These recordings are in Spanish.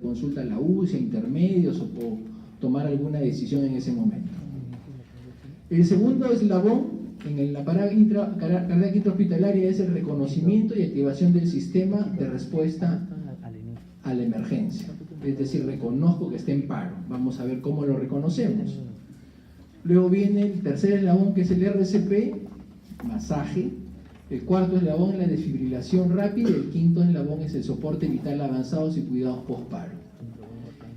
consulta a la UCI, a intermedios o tomar alguna decisión en ese momento. El segundo eslabón en la parada cardíaca intrahospitalaria es el reconocimiento y activación del sistema de respuesta a la emergencia. Es decir, reconozco que está en paro. Vamos a ver cómo lo reconocemos. Luego viene el tercer eslabón, que es el RCP, masaje. El cuarto eslabón es la desfibrilación rápida y el quinto eslabón es el soporte vital avanzados y cuidados post-paro.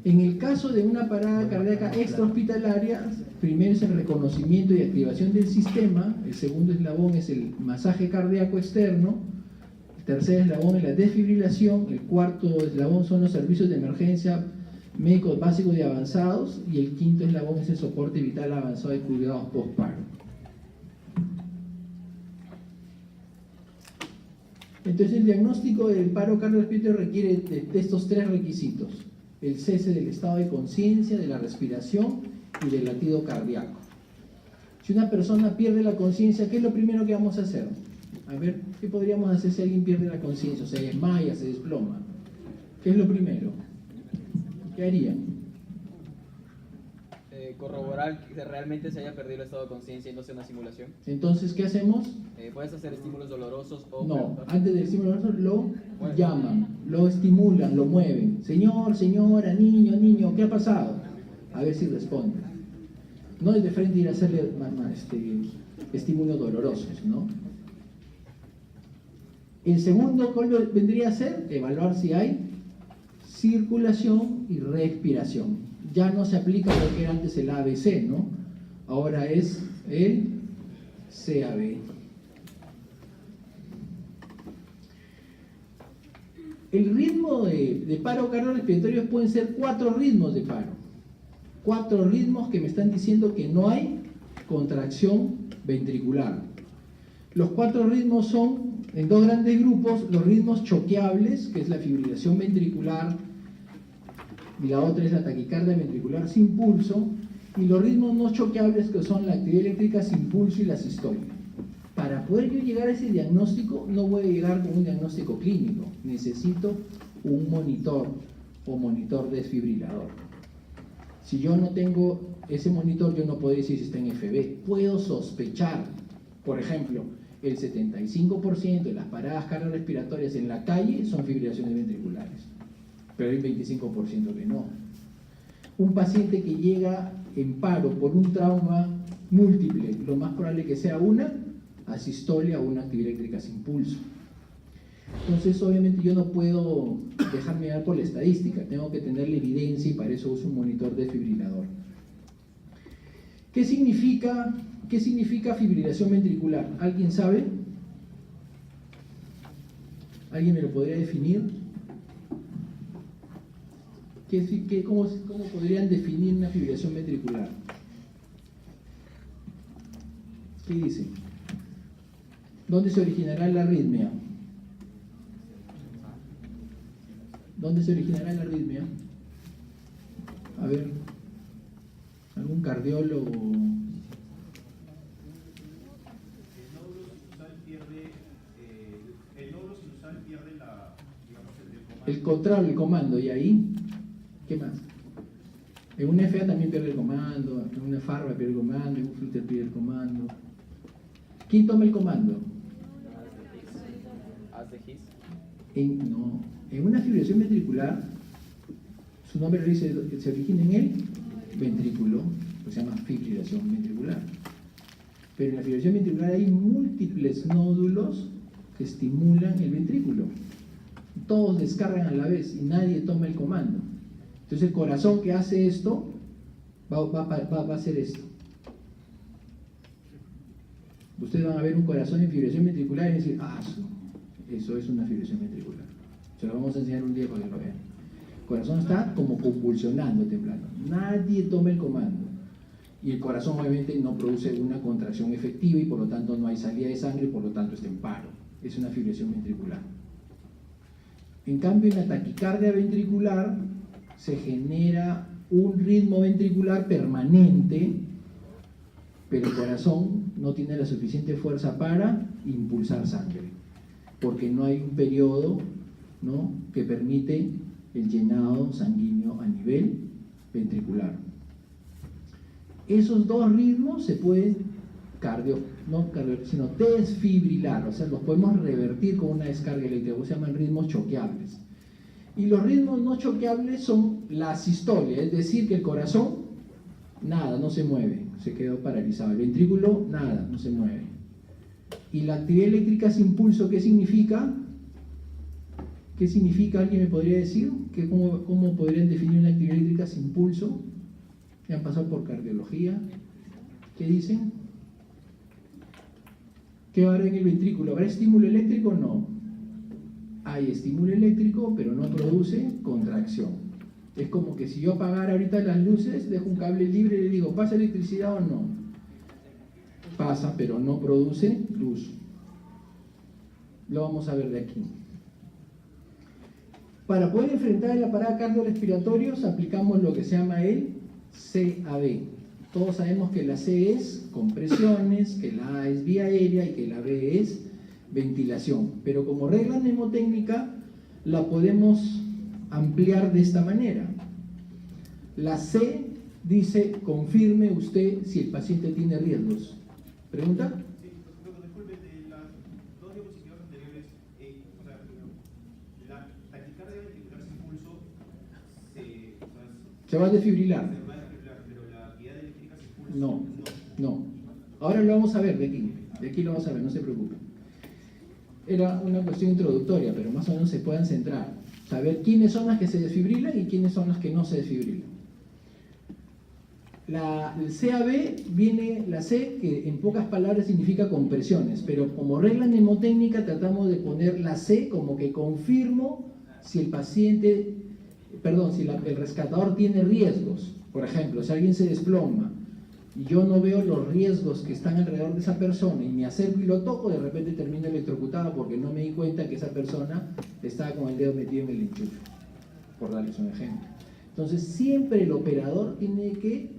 En el caso de una parada cardíaca extrahospitalaria, primero es el reconocimiento y activación del sistema, el segundo eslabón es el masaje cardíaco externo, el tercer eslabón es la desfibrilación, el cuarto eslabón son los servicios de emergencia médicos básicos y avanzados, y el quinto eslabón es el soporte vital avanzado y cuidados post-paro. Entonces, el diagnóstico del paro cardiorrespiratorio requiere de estos tres requisitos: el cese del estado de conciencia, de la respiración y del latido cardíaco. Si una persona pierde la conciencia, ¿qué es lo primero que vamos a hacer? A ver, ¿qué podríamos hacer si alguien pierde la conciencia? O sea, se desmaya, se desploma. ¿Qué es lo primero? ¿Qué harían? Corroborar que realmente se haya perdido el estado de conciencia y no sea una simulación. Entonces, ¿qué hacemos? Puedes hacer estímulos del o... No, antes del estímulo doloroso lo llaman, lo estimulan, lo mueven. Señor, señora, niño, niño, ¿qué ha pasado? A ver si responde. No es de frente ir a hacerle estímulos dolorosos, ¿no? El segundo, ¿cuál vendría a ser? Evaluar si hay circulación y respiración. Ya no se aplica lo que era antes el ABC, ¿no? Ahora es el CAB. El ritmo de paro cardiorrespiratorio pueden ser 4 ritmos de paro. 4 ritmos que me están diciendo que no hay contracción ventricular. Los 4 ritmos son, en 2 grandes grupos, los ritmos choqueables, que es la fibrilación ventricular, y la otra es la taquicardia ventricular sin pulso, y los ritmos no choqueables, que son la actividad eléctrica sin pulso y la sistolia. Para poder yo llegar a ese diagnóstico, no voy a llegar con un diagnóstico clínico, necesito un monitor o monitor desfibrilador. Si yo no tengo ese monitor, yo no puedo decir si está en FB. Puedo sospechar, por ejemplo, el 75% de las paradas cardiorrespiratorias en la calle son fibrilaciones ventriculares, pero hay un 25% que no. Un paciente que llega en paro por un trauma múltiple, lo más probable que sea una asistolia o una actividad eléctrica sin pulso. Entonces, obviamente, yo no puedo dejarme llevar por la estadística, tengo que tener la evidencia y para eso uso un monitor desfibrilador. ¿Qué significa fibrilación ventricular? ¿Alguien sabe? ¿Alguien me lo podría definir? ¿Cómo podrían definir una fibrilación ventricular? ¿Qué dice? ¿Dónde se originará la arritmia? ¿Dónde se originará la arritmia? A ver, algún cardiólogo. El nódulo sinusal pierde el control, el comando, y ahí, ¿qué más? En una FA también pierde el comando, en una FARVA pierde el comando, en un flutter pierde el comando. ¿Quién toma el comando? En una fibrilación ventricular, su nombre lo dice, se origina en el ventrículo, pues se llama fibrilación ventricular. Pero en la fibrilación ventricular hay múltiples nódulos que estimulan el ventrículo. Todos descargan a la vez y nadie toma el comando. Entonces el corazón que hace esto va a hacer esto. Ustedes van a ver un corazón en fibrilación ventricular y decir, eso es una fibrilación ventricular. Se lo vamos a enseñar un día para que lo vean. El corazón está como convulsionando, temblando. Nadie toma el comando. Y el corazón obviamente no produce una contracción efectiva y por lo tanto no hay salida de sangre y por lo tanto está en paro. Es una fibrilación ventricular. En cambio, en la taquicardia ventricular se genera un ritmo ventricular permanente, pero el corazón no tiene la suficiente fuerza para impulsar sangre, porque no hay un periodo, ¿no?, que permite el llenado sanguíneo a nivel ventricular. Esos dos ritmos se pueden sino desfibrilar, o sea, los podemos revertir con una descarga eléctrica, se llaman ritmos choqueables. Y los ritmos no choqueables son la sistolia, es decir, que el corazón, nada, no se mueve, se quedó paralizado. El ventrículo, nada, no se mueve. Y la actividad eléctrica sin pulso, ¿qué significa? ¿Qué significa? ¿Alguien me podría decir? ¿Cómo podrían definir una actividad eléctrica sin pulso? ¿Ya han pasado por cardiología? ¿Qué dicen? ¿Qué va a haber en el ventrículo? ¿Habrá estímulo eléctrico o no? Hay estímulo eléctrico, pero no produce contracción. Es como que si yo apagara ahorita las luces, dejo un cable libre y le digo, ¿pasa electricidad o no? Pasa, pero no produce luz. Lo vamos a ver de aquí. Para poder enfrentar el aparato cardiorrespiratorio, aplicamos lo que se llama el CAB. Todos sabemos que la C es compresiones, que la A es vía aérea y que la B es ventilación. Pero como regla mnemotécnica la podemos ampliar de esta manera. La C dice, confirme usted si el paciente tiene riesgos. ¿Pregunta? Sí, disculpe, de las dos diapositivas anteriores, la taquicardia ventricular sin pulso se va a desfibrilar. Pero la actividad eléctrica sin pulso No. Ahora lo vamos a ver de aquí lo vamos a ver, no se preocupen. Era una cuestión introductoria, pero más o menos se puedan centrar. Saber quiénes son las que se desfibrilan y quiénes son las que no se desfibrilan. El CAB viene, la C, que en pocas palabras significa compresiones, pero como regla mnemotécnica tratamos de poner la C como que confirmo si el paciente, si el rescatador tiene riesgos. Por ejemplo, si alguien se desploma y yo no veo los riesgos que están alrededor de esa persona y me acerco y lo toco, de repente termino electrocutado porque no me di cuenta que esa persona estaba con el dedo metido en el enchufe, por darles un ejemplo. Entonces siempre el operador tiene que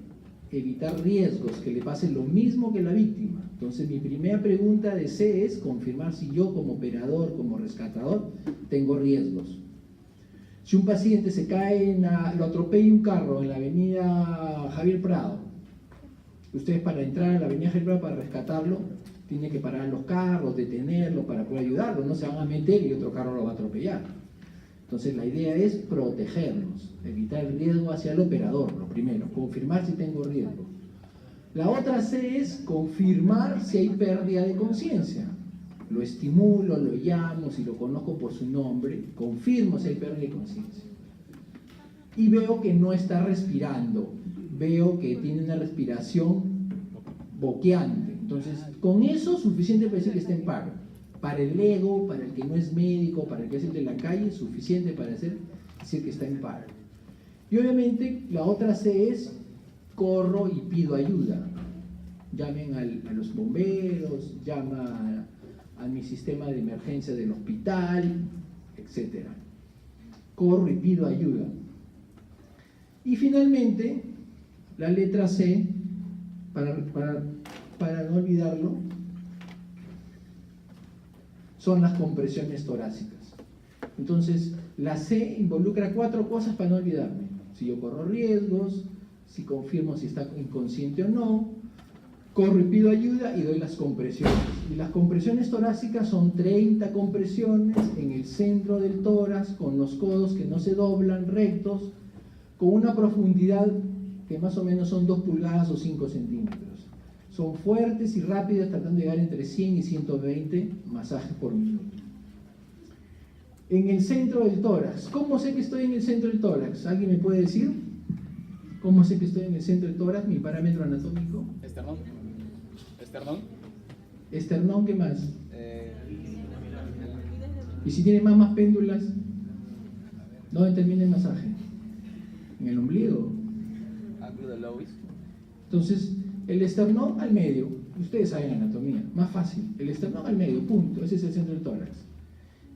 evitar riesgos, que le pase lo mismo que la víctima. Entonces mi primera pregunta de C es confirmar si yo como operador, como rescatador, tengo riesgos. Si un paciente se cae, lo atropella un carro en la avenida Javier Prado, ustedes para entrar a la avenida Javier Prado para rescatarlo, tienen que parar los carros, detenerlo para poder ayudarlo, no se van a meter y otro carro lo va a atropellar. Entonces la idea es protegernos, evitar el riesgo hacia el operador, lo primero, confirmar si tengo riesgo. La otra C es confirmar si hay pérdida de conciencia. Lo estimulo, lo llamo, si lo conozco por su nombre, confirmo si hay pérdida de conciencia. Y veo que no está respirando, veo que tiene una respiración boqueante. Entonces, con eso suficiente para decir que está en paro. Para el ego, para el que no es médico, para el que es el de la calle, suficiente para decir que está en paro. Y obviamente la otra C es corro y pido ayuda. Llamen a los bomberos, llama a mi sistema de emergencia del hospital, etc. Corro y pido ayuda. Y finalmente, la letra C, para no olvidarlo, son las compresiones torácicas. Entonces, la C involucra 4 cosas para no olvidarme. Si yo corro riesgos, si confirmo si está inconsciente o no, corro y pido ayuda y doy las compresiones. Y las compresiones torácicas son 30 compresiones en el centro del tórax, con los codos que no se doblan, rectos, con una profundidad que más o menos son 2 pulgadas o 5 centímetros. Son fuertes y rápidas, tratando de llegar entre 100 y 120 masajes por minuto. En el centro del tórax, ¿cómo sé que estoy en el centro del tórax? ¿Alguien me puede decir? ¿Cómo sé que estoy en el centro del tórax? Mi parámetro anatómico. Esternón. Esternón. Esternón, ¿qué más? Y si tiene más péndulas, ¿dónde termina el masaje? En el ombligo. Ángulo de Lewis. Entonces, el esternón al medio, ustedes saben anatomía, más fácil, el esternón al medio, punto, ese es el centro del tórax.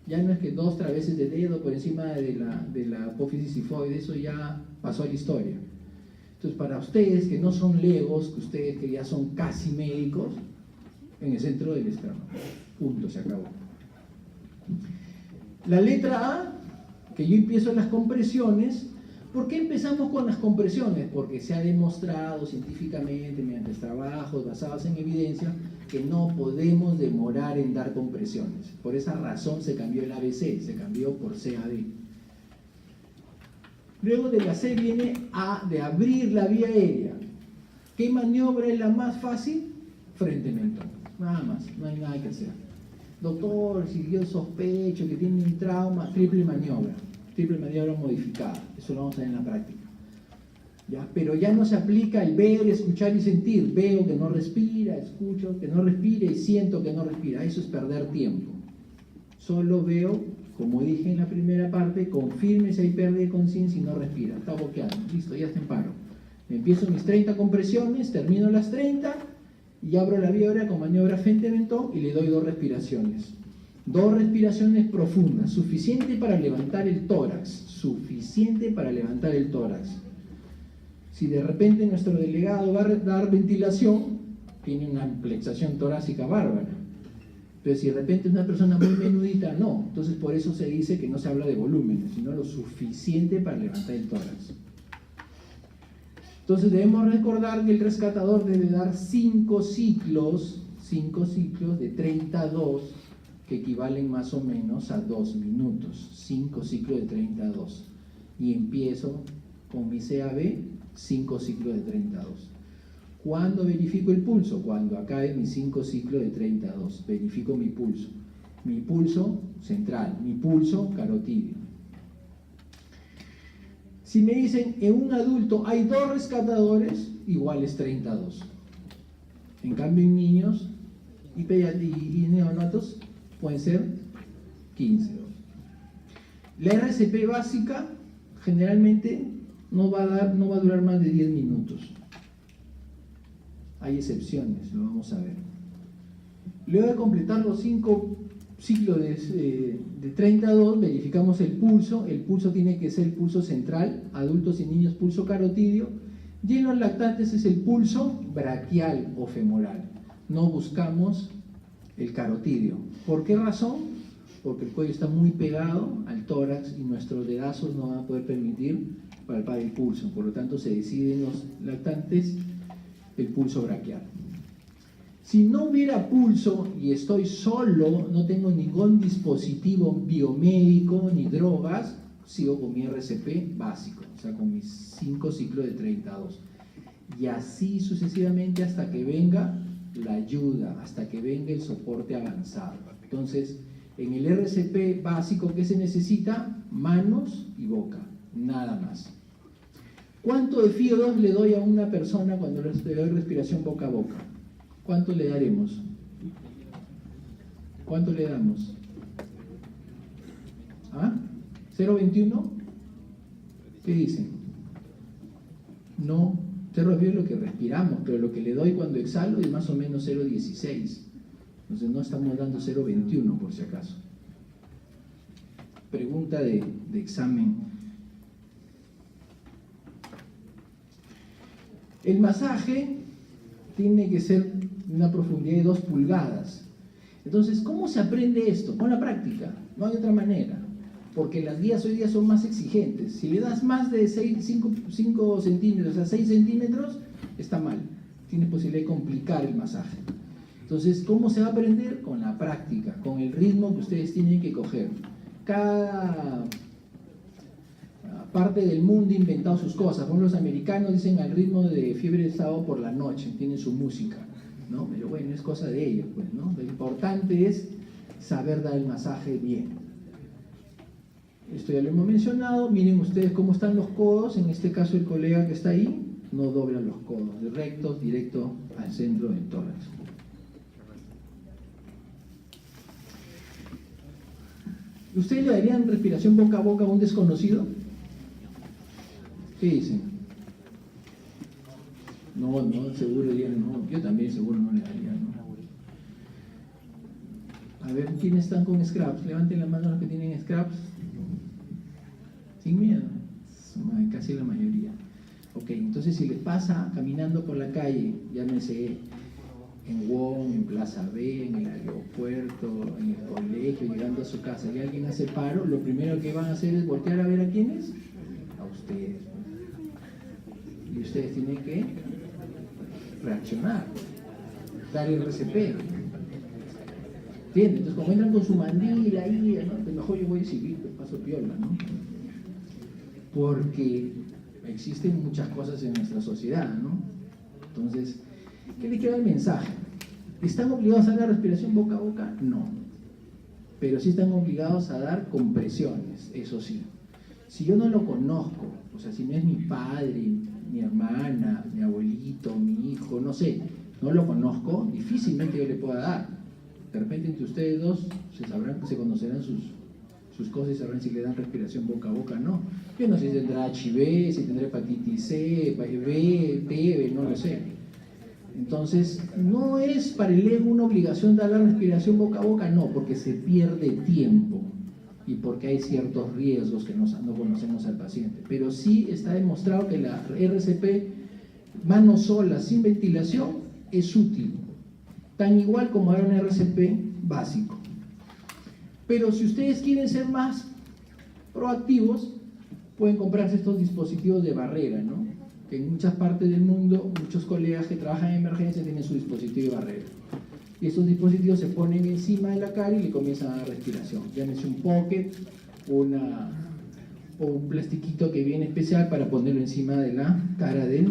Ya no es que 2 traveses de dedo por encima de la apófisis sifoide, eso ya pasó a la historia. Entonces, para ustedes que no son legos, que ustedes que ya son casi médicos, en el centro del esternón, punto, se acabó. La letra A, que yo empiezo las compresiones. ¿Por qué empezamos con las compresiones? Porque se ha demostrado científicamente, mediante trabajos basados en evidencia, que no podemos demorar en dar compresiones. Por esa razón se cambió el ABC, se cambió por CAD. Luego de la C viene A, de abrir la vía aérea. ¿Qué maniobra es la más fácil? Frente mentón. Nada más, no hay nada que hacer. Doctor, si yo sospecho que tiene un trauma, triple maniobra modificada. Eso lo vamos a ver en la práctica. ¿Ya? Pero ya no se aplica el ver, escuchar y sentir. Veo que no respira, escucho que no respira y siento que no respira. Eso es perder tiempo. Solo veo, como dije en la primera parte, confirme si hay pérdida de conciencia y no respira. Está boqueando. Listo, ya está en paro. Empiezo mis 30 compresiones, termino las 30 y abro la vía aérea con maniobra frente-mentón y le doy 2 respiraciones. 2 respiraciones profundas, suficiente para levantar el tórax, suficiente para levantar el tórax. Si de repente nuestro delegado va a dar ventilación, tiene una amplexación torácica bárbara. Pero si de repente es una persona muy menudita, no. Entonces por eso se dice que no se habla de volúmenes, sino lo suficiente para levantar el tórax. Entonces debemos recordar que el rescatador debe dar 5 ciclos de 32, que equivalen más o menos a 2 minutos. 5 ciclos de 32. Y empiezo con mi CAB, 5 ciclos de 32. ¿Cuándo verifico el pulso? Cuando acabe mis 5 ciclos de 32. Verifico mi pulso. Mi pulso central, mi pulso carotidio. Si me dicen, en un adulto hay 2 rescatadores, igual es 32. En cambio, en niños y neonatos pueden ser 15. La RCP básica generalmente no va a durar más de 10 minutos. Hay excepciones, lo vamos a ver. Luego de completar los 5 ciclos de 32, verificamos el pulso. El pulso tiene que ser el pulso central, adultos y niños pulso carotidio, y en los lactantes es el pulso braquial o femoral. No buscamos el carotidio. ¿Por qué razón? Porque el cuello está muy pegado al tórax y nuestros dedazos no van a poder permitir palpar el pulso. Por lo tanto, se decide en los lactantes el pulso braquial. Si no hubiera pulso y estoy solo, no tengo ningún dispositivo biomédico ni drogas, sigo con mi RCP básico, o sea, con mis 5 ciclos de 32. Y así sucesivamente hasta que venga la ayuda, hasta que venga el soporte avanzado. Entonces, en el RCP básico, ¿qué se necesita? Manos y boca, nada más. ¿Cuánto de FIO2 le doy a una persona cuando le doy respiración boca a boca? ¿Cuánto le daremos? ¿Cuánto le damos? ¿Ah? ¿0,21? ¿Qué dicen? No, 0,2 es lo que respiramos, pero lo que le doy cuando exhalo es más o menos 0,16. Entonces no estamos dando 0,21 por si acaso. Pregunta de examen. El masaje tiene que ser una profundidad de 2 pulgadas. Entonces, ¿cómo se aprende esto? Con la práctica, no hay otra manera. Porque las guías hoy día son más exigentes. Si le das más de 5 centímetros a 6 centímetros, está mal. Tiene posibilidad de complicar el masaje. Entonces, ¿cómo se va a aprender? Con la práctica, con el ritmo que ustedes tienen que coger. Cada parte del mundo ha inventado sus cosas. Como los americanos dicen al ritmo de fiebre de sábado por la noche, tienen su música, ¿no? Pero bueno, es cosa de ellos, pues, ¿no? Lo importante es saber dar el masaje bien. Esto ya lo hemos mencionado. Miren ustedes cómo están los codos. En este caso el colega que está ahí no dobla los codos, rectos, directo al centro del tórax. ¿Ustedes le darían respiración boca a boca a un desconocido? ¿Qué dicen? No, seguro dirían no. Yo también seguro no le daría, ¿no? A ver, ¿quiénes están con scraps? Levanten la mano los que tienen scraps. Sin miedo. Casi la mayoría. Ok, entonces si les pasa caminando por la calle, llámese en WOM, en Plaza B, en el aeropuerto, en el colegio, llegando a su casa, y alguien hace paro, lo primero que van a hacer es voltear a ver a quiénes, a ustedes. Y ustedes tienen que reaccionar, dar RCP. ¿Entiendes? Entonces, como entran con su mandil ahí, ¿no? Pues mejor yo voy a civil, pues paso piola, ¿no? Porque existen muchas cosas en nuestra sociedad, ¿no? Entonces, ¿qué le queda el mensaje? ¿Están obligados a dar la respiración boca a boca? No. Pero sí están obligados a dar compresiones, eso sí. Si yo no lo conozco, o sea, si no es mi padre, mi hermana, mi abuelito, mi hijo, no sé, no lo conozco, difícilmente yo le pueda dar. De repente entre ustedes dos se conocerán sus cosas y sabrán si le dan respiración boca a boca o no. Yo no sé si tendrá HIV, si tendrá hepatitis C, B, TB, no lo sé. Entonces, no es para el ego una obligación dar la respiración boca a boca, no, porque se pierde tiempo y porque hay ciertos riesgos que no conocemos al paciente. Pero sí está demostrado que la RCP, mano sola, sin ventilación, es útil, tan igual como dar un RCP básico. Pero si ustedes quieren ser más proactivos, pueden comprarse estos dispositivos de barrera, ¿no? Que en muchas partes del mundo, muchos colegas que trabajan en emergencia tienen su dispositivo de barrera. Y estos dispositivos se ponen encima de la cara y le comienzan a dar respiración. Llámese un pocket o un plastiquito que viene especial para ponerlo encima de la cara de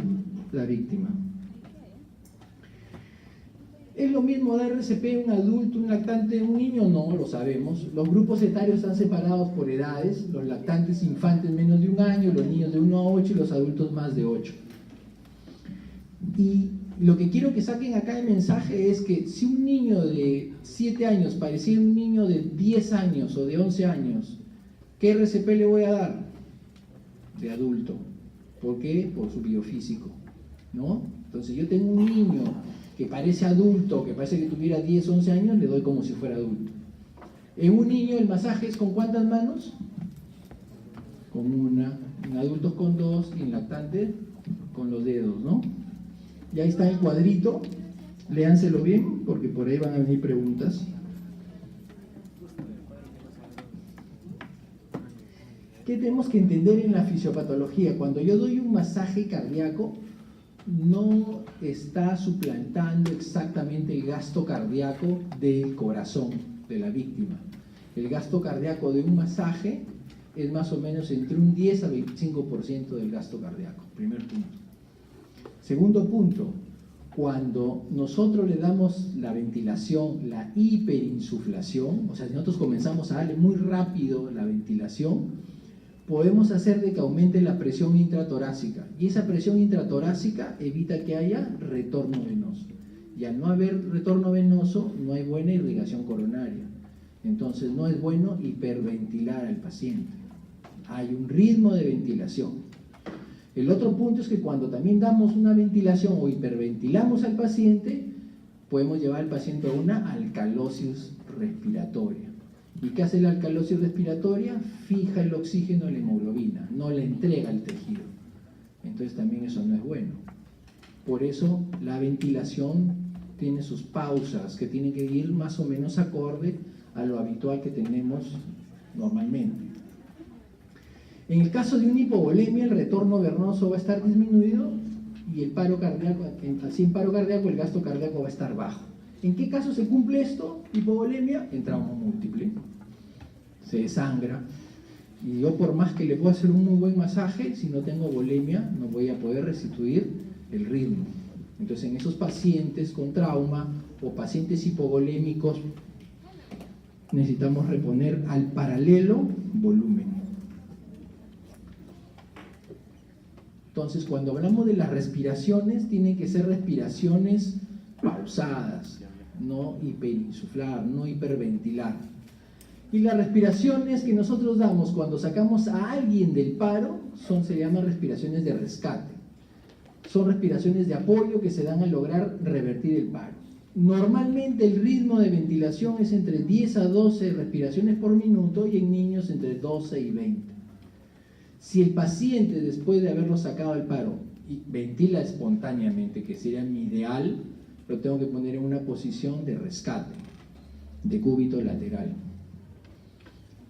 la víctima. ¿Es lo mismo dar RCP a un adulto, un lactante, un niño? No, lo sabemos. Los grupos etarios están separados por edades, los lactantes infantes menos de 1 año, los niños de 1 a 8 y los adultos más de 8. Y lo que quiero que saquen acá de mensaje es que si un niño de 7 años parecía un niño de 10 años o de 11 años, ¿qué RCP le voy a dar? De adulto. ¿Por qué? Por su biofísico, ¿no? Entonces yo tengo un niño que parece adulto, que parece que tuviera 10, 11 años, le doy como si fuera adulto. En un niño el masaje es ¿con cuántas manos? Con 1, en adultos con 2 y en lactantes con los dedos, ¿no? Y ahí está el cuadrito, léanselo bien porque por ahí van a venir preguntas. ¿Qué tenemos que entender en la fisiopatología? Cuando yo doy un masaje cardíaco, no está suplantando exactamente el gasto cardíaco del corazón de la víctima. El gasto cardíaco de un masaje es más o menos entre un 10 a 25% del gasto cardíaco. Primer punto. Segundo punto, cuando nosotros le damos la ventilación, la hiperinsuflación, o sea, si nosotros comenzamos a darle muy rápido la ventilación, podemos hacer de que aumente la presión intratorácica, y esa presión intratorácica evita que haya retorno venoso, y al no haber retorno venoso no hay buena irrigación coronaria, entonces no es bueno hiperventilar al paciente, hay un ritmo de ventilación. El otro punto es que cuando también damos una ventilación o hiperventilamos al paciente, podemos llevar al paciente a una alcalosis respiratoria. ¿Y qué hace la alcalosis respiratoria? Fija el oxígeno a la hemoglobina, no le entrega al tejido. Entonces también eso no es bueno. Por eso la ventilación tiene sus pausas, que tienen que ir más o menos acorde a lo habitual que tenemos normalmente. En el caso de una hipovolemia, el retorno venoso va a estar disminuido y el paro cardíaco, sin paro cardíaco, el gasto cardíaco va a estar bajo. ¿En qué caso se cumple esto? Hipovolemia, en trauma múltiple. Se desangra. Y yo, por más que le pueda hacer un muy buen masaje, si no tengo volemia, no voy a poder restituir el ritmo. Entonces, en esos pacientes con trauma o pacientes hipovolémicos, necesitamos reponer al paralelo volumen. Entonces, cuando hablamos de las respiraciones, tienen que ser respiraciones pausadas, no hiperinsuflar, no hiperventilar. Y las respiraciones que nosotros damos cuando sacamos a alguien del paro se llaman respiraciones de rescate. Son respiraciones de apoyo que se dan al lograr revertir el paro. Normalmente el ritmo de ventilación es entre 10 a 12 respiraciones por minuto y en niños entre 12 y 20. Si el paciente, después de haberlo sacado al paro, ventila espontáneamente, que sería mi ideal, lo tengo que poner en una posición de rescate, de cúbito lateral.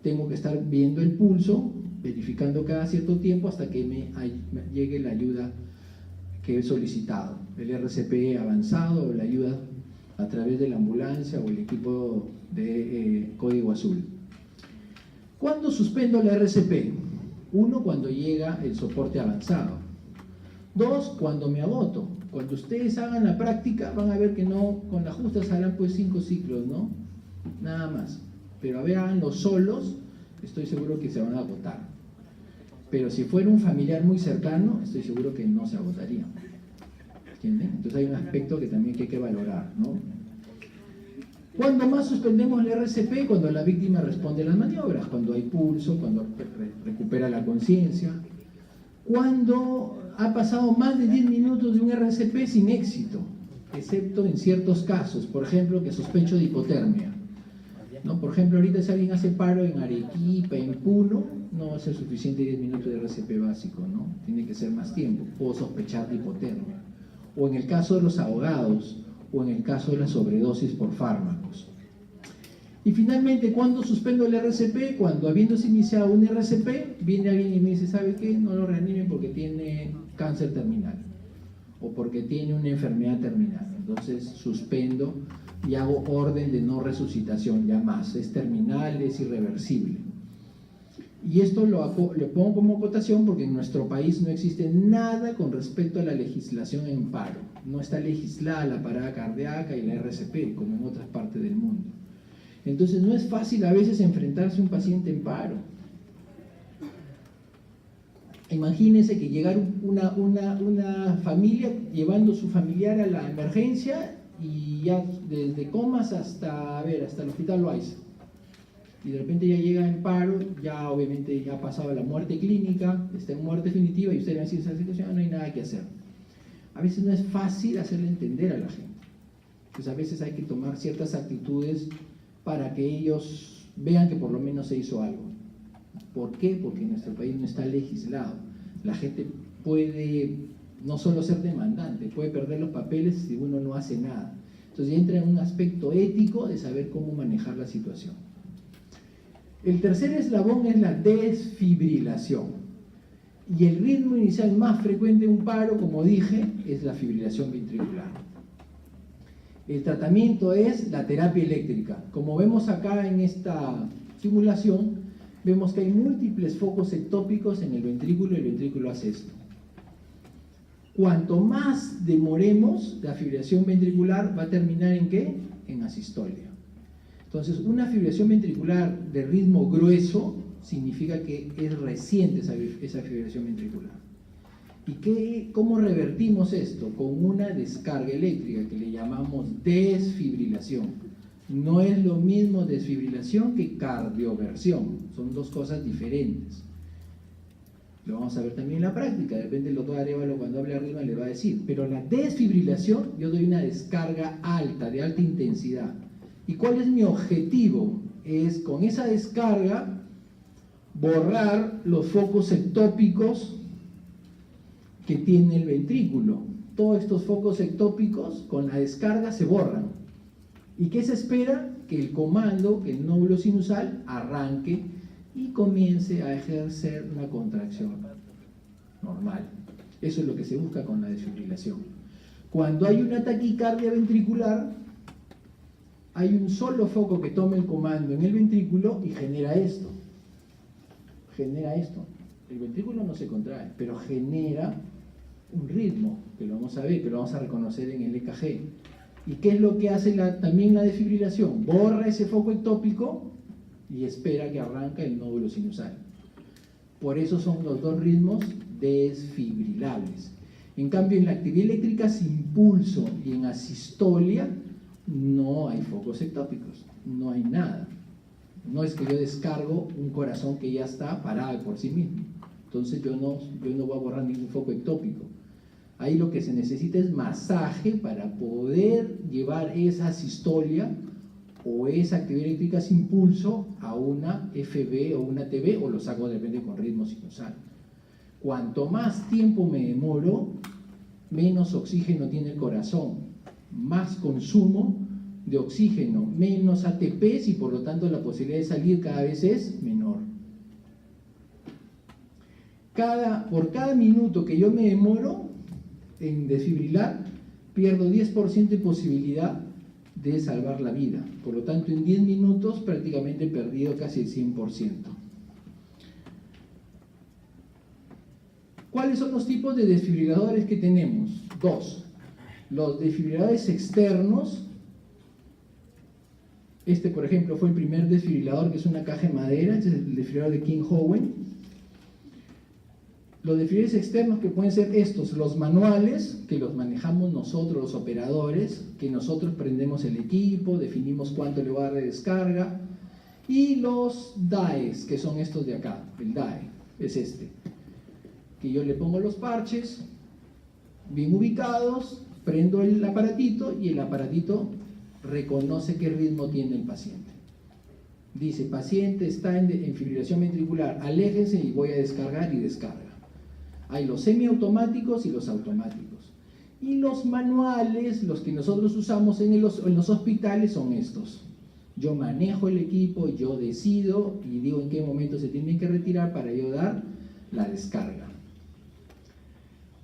Tengo que estar viendo el pulso, verificando cada cierto tiempo hasta que me llegue la ayuda que he solicitado, el RCP avanzado o la ayuda a través de la ambulancia o el equipo de código azul. ¿Cuándo suspendo la RCP? 1, cuando llega el soporte avanzado. 2, cuando me agoto. Cuando ustedes hagan la práctica van a ver que no, con la justa se harán pues 5 ciclos, ¿no? Nada más. Pero a ver, háganlo solos, estoy seguro que se van a agotar. Pero si fuera un familiar muy cercano, estoy seguro que no se agotaría. ¿Entienden? Entonces hay un aspecto que también hay que valorar, ¿no? ¿Cuándo más suspendemos el RCP? Cuando la víctima responde a las maniobras, cuando hay pulso, cuando recupera la conciencia. Cuando ha pasado más de 10 minutos de un RCP sin éxito, excepto en ciertos casos, por ejemplo, que sospecho de hipotermia, ¿no? Por ejemplo, ahorita si alguien hace paro en Arequipa, en Puno, no va a ser suficiente 10 minutos de RCP básico, ¿no? Tiene que ser más tiempo, puedo sospechar de hipotermia. O en el caso de los ahogados, o en el caso de la sobredosis por fármacos. Y finalmente, ¿cuándo suspendo el RCP? Cuando habiéndose iniciado un RCP, viene alguien y me dice, ¿sabe qué? No lo reanimen porque tiene cáncer terminal o porque tiene una enfermedad terminal. Entonces suspendo y hago orden de no resucitación, ya más, es terminal, es irreversible. Y esto lo pongo como acotación porque en nuestro país no existe nada con respecto a la legislación en paro. No está legislada la parada cardíaca y la RCP como en otras partes del mundo. Entonces no es fácil a veces enfrentarse a un paciente en paro. Imagínense que llegar una familia llevando a su familiar a la emergencia y ya desde comas hasta el hospital Loaiza. Y de repente ya llega en paro, ya obviamente ya ha pasado la muerte clínica, está en muerte definitiva y usted va a decir, en esa situación no hay nada que hacer. A veces no es fácil hacerle entender a la gente. Pues a veces hay que tomar ciertas actitudes para que ellos vean que por lo menos se hizo algo. ¿Por qué? Porque en nuestro país no está legislado. La gente puede no solo ser demandante, puede perder los papeles si uno no hace nada. Entonces ya entra en un aspecto ético de saber cómo manejar la situación. El tercer eslabón es la desfibrilación. Y el ritmo inicial más frecuente de un paro, como dije, es la fibrilación ventricular. El tratamiento es la terapia eléctrica. Como vemos acá en esta simulación, vemos que hay múltiples focos ectópicos en el ventrículo y el ventrículo hace esto. Cuanto más demoremos, la fibrilación ventricular va a terminar ¿en qué? En asistolia. Entonces, una fibrilación ventricular de ritmo grueso significa que es reciente esa fibrilación ventricular. ¿Y cómo revertimos esto? Con una descarga eléctrica que le llamamos desfibrilación. No es lo mismo desfibrilación que cardioversión, son dos cosas diferentes. Lo vamos a ver también en la práctica, depende del doctor Arevalo cuando hable arriba le va a decir. Pero la desfibrilación, yo doy una descarga alta, de alta intensidad. ¿Y cuál es mi objetivo? Es con esa descarga borrar los focos ectópicos que tiene el ventrículo. Todos estos focos ectópicos con la descarga se borran. ¿Y qué se espera? Que el comando, que el nódulo sinusal, arranque y comience a ejercer una contracción normal. Eso es lo que se busca con la desfibrilación. Cuando hay una taquicardia ventricular, hay un solo foco que toma el comando en el ventrículo y genera esto. Genera esto. El ventrículo no se contrae, pero genera un ritmo, que lo vamos a ver, que lo vamos a reconocer en el EKG. ¿Y qué es lo que hace también la desfibrilación? Borra ese foco ectópico y espera que arranque el nódulo sinusal. Por eso son los dos ritmos desfibrilables. En cambio, en la actividad eléctrica sin pulso y en asistolia no hay focos ectópicos, no hay nada. No es que yo descargo un corazón que ya está parado por sí mismo. Entonces yo no voy a borrar ningún foco ectópico. Ahí lo que se necesita es masaje para poder llevar esa asistolia o esa actividad eléctrica sin pulso a una FB o una TB, o lo saco depende con ritmo sinusal. Cuanto más tiempo me demoro, menos oxígeno tiene el corazón más consumo de oxígeno, menos ATPs y por lo tanto la posibilidad de salir cada vez es menor. Por cada minuto que yo me demoro en desfibrilar, pierdo 10% de posibilidad de salvar la vida. Por lo tanto, en 10 minutos prácticamente he perdido casi el 100%. ¿Cuáles son los tipos de desfibriladores que tenemos? Dos. Los desfibriladores externos. Este, por ejemplo, fue el primer desfibrilador, que es una caja de madera. Este es el desfibrilador de King Howen. Los desfibriladores externos, que pueden ser estos, los manuales, que los manejamos nosotros, los operadores, que nosotros prendemos el equipo, definimos cuánto le va a dar de descarga, y los DAEs, que son estos de acá. El DAE es este, que yo le pongo los parches bien ubicados, prendo el aparatito y el aparatito reconoce qué ritmo tiene el paciente. Dice, paciente está en fibrilación ventricular, aléjense y voy a descargar y descarga. Hay los semiautomáticos y los automáticos. Y los manuales, los que nosotros usamos en los hospitales, son estos. Yo manejo el equipo, yo decido y digo en qué momento se tienen que retirar para yo dar la descarga.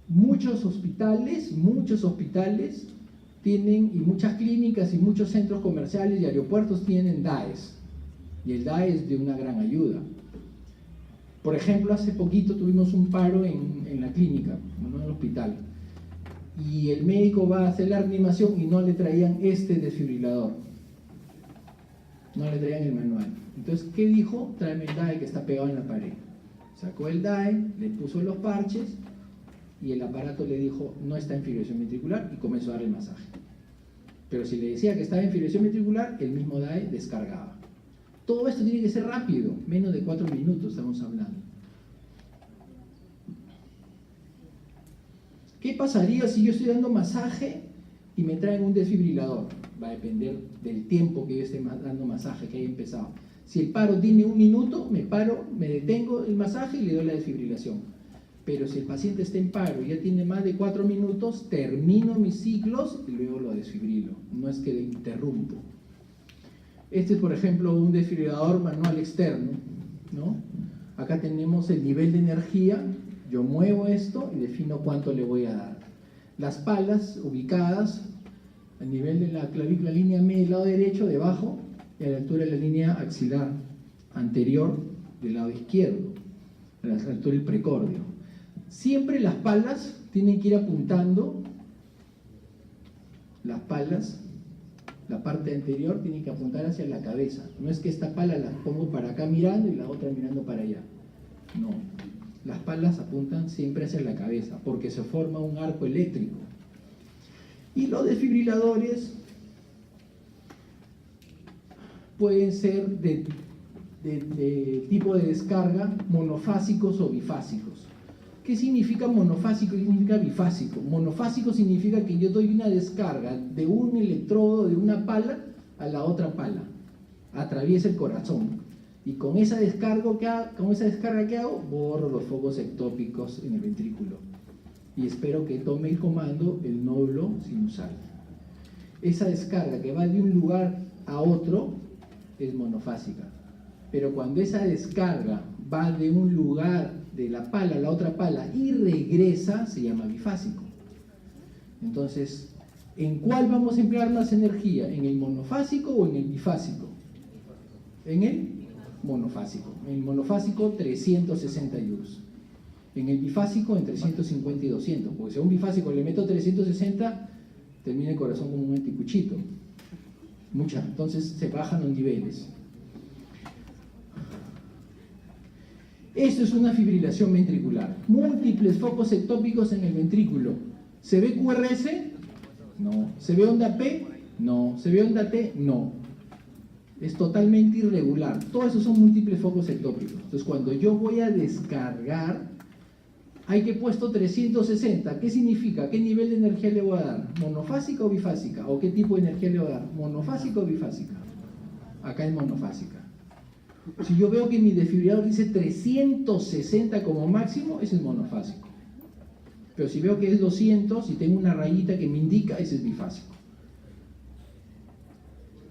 Muchos hospitales tienen, y muchas clínicas y muchos centros comerciales y aeropuertos tienen DAEs. Y el DAE es de una gran ayuda. Por ejemplo, hace poquito tuvimos un paro en la clínica, en el hospital, y el médico va a hacer la reanimación y no le traían este desfibrilador, no le traían el manual. Entonces, ¿qué dijo? Tráeme el DAE que está pegado en la pared. Sacó el DAE, le puso los parches y el aparato le dijo, no está en fibrilación ventricular, y comenzó a dar el masaje. Pero si le decía que estaba en fibrilación ventricular, el mismo DAE descargaba. Todo esto tiene que ser rápido, menos de 4 minutos estamos hablando. ¿Qué pasaría si yo estoy dando masaje y me traen un desfibrilador? Va a depender del tiempo que yo esté dando masaje, que haya empezado. Si el paro tiene 1 minuto, me paro, me detengo el masaje y le doy la desfibrilación. Pero si el paciente está en paro y ya tiene más de 4 minutos, termino mis ciclos y luego lo desfibrilo. No es que le interrumpo. Este es, por ejemplo, un desfibrilador manual externo, ¿no? Acá tenemos el nivel de energía, yo muevo esto y defino cuánto le voy a dar. Las palas ubicadas a nivel de la clavícula, línea media del lado derecho, debajo, y a la altura de la línea axilar anterior del lado izquierdo, a la altura del precordio. Siempre las palas tienen que ir apuntando, las palas, la parte anterior tiene que apuntar hacia la cabeza. No es que esta pala la pongo para acá mirando y la otra mirando para allá. No, las palas apuntan siempre hacia la cabeza porque se forma un arco eléctrico. Y los desfibriladores pueden ser de tipo de descarga monofásicos o bifásicos. ¿Qué significa monofásico y qué significa bifásico? Monofásico significa que yo doy una descarga de un electrodo de una pala a la otra pala, atraviesa el corazón, y con esa descarga que hago, borro los focos ectópicos en el ventrículo y espero que tome el comando el nódulo sinusal. Esa descarga que va de un lugar a otro es monofásica, pero cuando esa descarga va de un lugar de la pala a la otra pala y regresa, se llama bifásico. Entonces, ¿en cuál vamos a emplear más energía? ¿En el monofásico o en el bifásico? En el monofásico. En el monofásico 360 joules. En el bifásico entre 150 y 200, porque si a un bifásico le meto 360, termina el corazón como un anticuchito. Entonces se bajan los niveles. Esto es una fibrilación ventricular. Múltiples focos ectópicos en el ventrículo. ¿Se ve QRS? No. ¿Se ve onda P? No. ¿Se ve onda T? No. Es totalmente irregular. Todos esos son múltiples focos ectópicos. Entonces, cuando yo voy a descargar, hay que puesto 360. ¿Qué significa? ¿Qué nivel de energía le voy a dar? ¿Monofásica o bifásica? ¿O qué tipo de energía le voy a dar? ¿Monofásica o bifásica? Acá es monofásica. Si yo veo que mi desfibrilador dice 360 como máximo, ese es monofásico. Pero si veo que es 200 y tengo una rayita que me indica, ese es bifásico.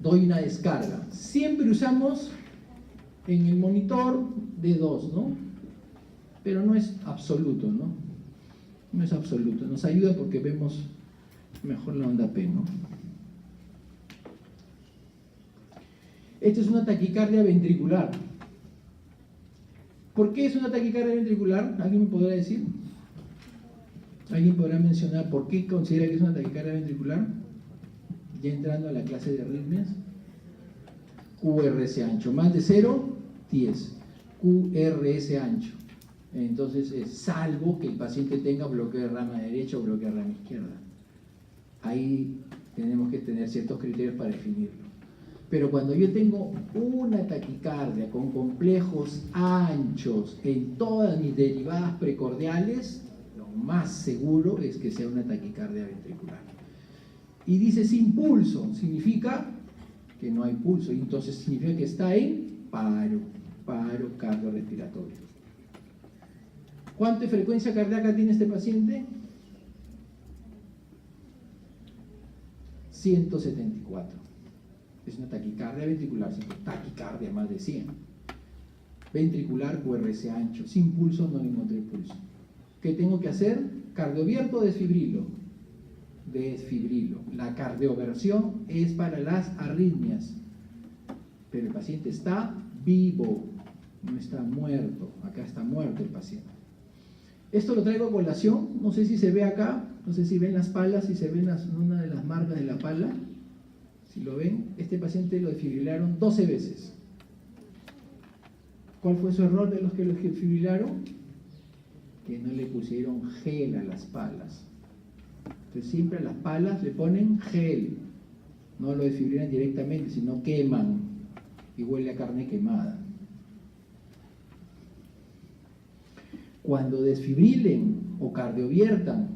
doy una descarga. Siempre usamos en el monitor de 2, ¿no? Pero no es absoluto, ¿no? No es absoluto. Nos ayuda porque vemos mejor la onda P, ¿no? Esta es una taquicardia ventricular. ¿Por qué es una taquicardia ventricular? ¿Alguien me podrá decir? ¿Alguien podrá mencionar por qué considera que es una taquicardia ventricular? Ya entrando a la clase de arritmias. QRS ancho, más de 0, 10. QRS ancho. Entonces es salvo que el paciente tenga bloqueo de rama derecha o bloqueo de rama izquierda. Ahí tenemos que tener ciertos criterios para definirlo. Pero cuando yo tengo una taquicardia con complejos anchos en todas mis derivadas precordiales, lo más seguro es que sea una taquicardia ventricular. Y dice sin pulso, significa que no hay pulso, y entonces significa que está en paro cardiorrespiratorio. ¿Cuánta frecuencia cardíaca tiene este paciente? 174. Es una taquicardia ventricular, taquicardia más de 100. Ventricular, QRS ancho, sin pulso, no encontré pulso. ¿Qué tengo que hacer? ¿Cardiovierto o desfibrilo? Desfibrilo. La cardioversión es para las arritmias, pero el paciente está vivo, no está muerto. Acá está muerto el paciente. Esto lo traigo a colación, no sé si se ve acá, no sé si ven las palas, si se ven una de las marcas de la pala. Si lo ven, este paciente lo desfibrilaron 12 veces. ¿Cuál fue su error de los que lo desfibrilaron? Que no le pusieron gel a las palas. Entonces siempre a las palas le ponen gel. No lo desfibrilan directamente, sino queman. Y huele a carne quemada. Cuando desfibrilen o cardioviertan,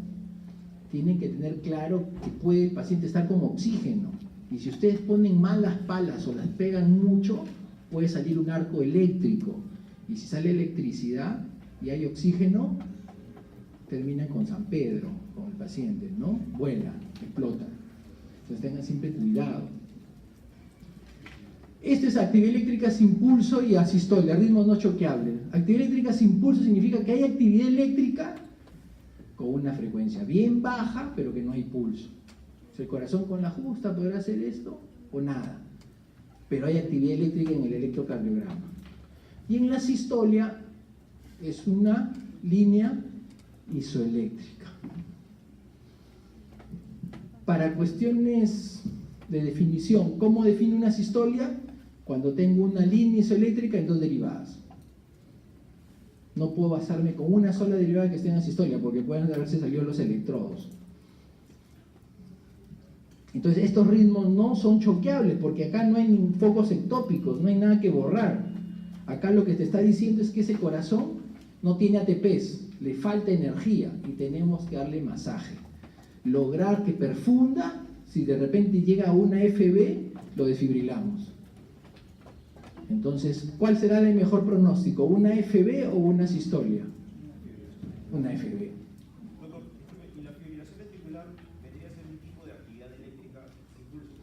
tienen que tener claro que puede el paciente estar con oxígeno. Y si ustedes ponen mal las palas o las pegan mucho, puede salir un arco eléctrico. Y si sale electricidad y hay oxígeno, terminan con San Pedro, con el paciente, ¿no? Vuela, explota. Entonces tengan siempre cuidado. Esto es actividad eléctrica sin pulso y asistolia, ritmos no choqueables. Actividad eléctrica sin pulso significa que hay actividad eléctrica con una frecuencia bien baja, pero que no hay pulso. El corazón con la justa podrá hacer esto o nada, pero hay actividad eléctrica en el electrocardiograma. Y en la sistolia es una línea isoeléctrica. Para cuestiones de definición, ¿cómo define una sistolia? Cuando tengo una línea isoeléctrica en dos derivadas. No puedo basarme con una sola derivada que esté en la sistolia, porque pueden haberse salido los electrodos. Entonces estos ritmos no son choqueables porque acá no hay ni focos ectópicos, no hay nada que borrar. Acá lo que te está diciendo es que ese corazón no tiene ATPs, le falta energía y tenemos que darle masaje. Lograr que perfunda, si de repente llega a una FB, lo desfibrilamos. Entonces, ¿cuál será el mejor pronóstico? ¿Una FB o una sistolia? Una FB. Doctor, ¿y la fibrilación ventricular vendría a ser un tipo de actividad eléctrica sin pulso?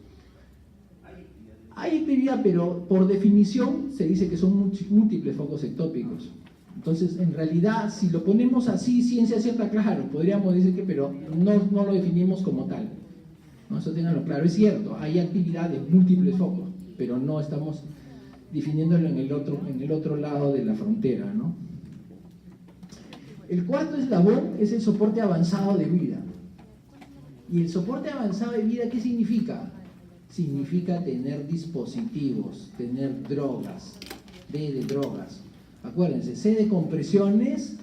¿Hay actividad eléctrica? Hay actividad, pero por definición se dice que son múltiples focos ectópicos. Entonces, en realidad, si lo ponemos así, ciencia cierta, claro, podríamos decir que, pero no lo definimos como tal. ¿No? Eso ténganlo claro. Es cierto, hay actividad de múltiples focos, pero no estamos definiéndolo en el otro lado de la frontera, ¿no? El cuarto eslabón es el soporte avanzado de vida. ¿Y el soporte avanzado de vida qué significa? Significa tener dispositivos, tener drogas, D de drogas. Acuérdense, C de compresiones,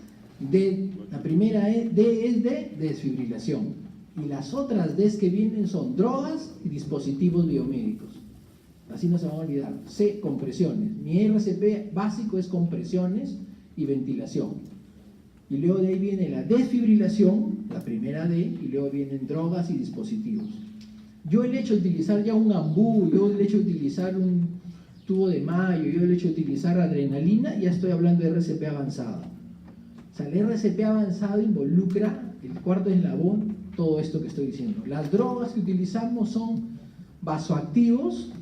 la primera D es de desfibrilación. Y las otras Ds que vienen son drogas y dispositivos biomédicos. Así no se van a olvidar. C, compresiones. Mi RCP básico es compresiones y ventilación. Y luego de ahí viene la desfibrilación, la primera D, y luego vienen drogas y dispositivos. Yo el hecho de utilizar ya un ambú, yo el hecho de utilizar un tubo de Mayo, yo el hecho de utilizar adrenalina, ya estoy hablando de RCP avanzado. O sea, el RCP avanzado involucra el cuarto eslabón, todo esto que estoy diciendo. Las drogas que utilizamos son vasoactivos,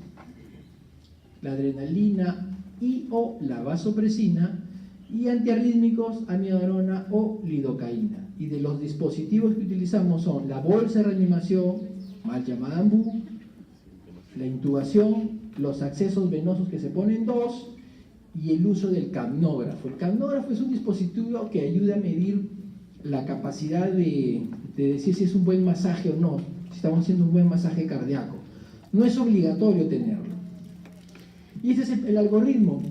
la adrenalina y o la vasopresina, y antiarrítmicos, amiodarona o lidocaína. Y de los dispositivos que utilizamos son la bolsa de reanimación, mal llamada AMBU, la intubación, los accesos venosos que se ponen 2 y el uso del capnógrafo. El capnógrafo es un dispositivo que ayuda a medir la capacidad de decir si es un buen masaje o no, si estamos haciendo un buen masaje cardíaco. No es obligatorio tenerlo. Y ese es el algoritmo.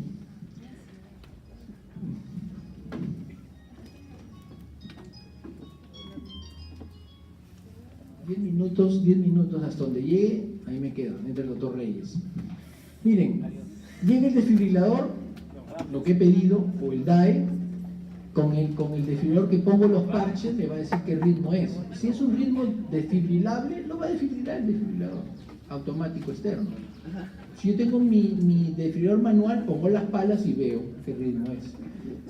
Diez minutos hasta donde llegue, ahí me quedo, entre el doctor Reyes. Miren, llega el desfibrilador, lo que he pedido, o el DAE, con el desfibrilador que pongo los parches, me va a decir qué ritmo es. Si es un ritmo desfibrilable, lo va a desfibrilar el desfibrilador automático externo. Si yo tengo mi desfibrilador manual, pongo las palas y veo qué ritmo es.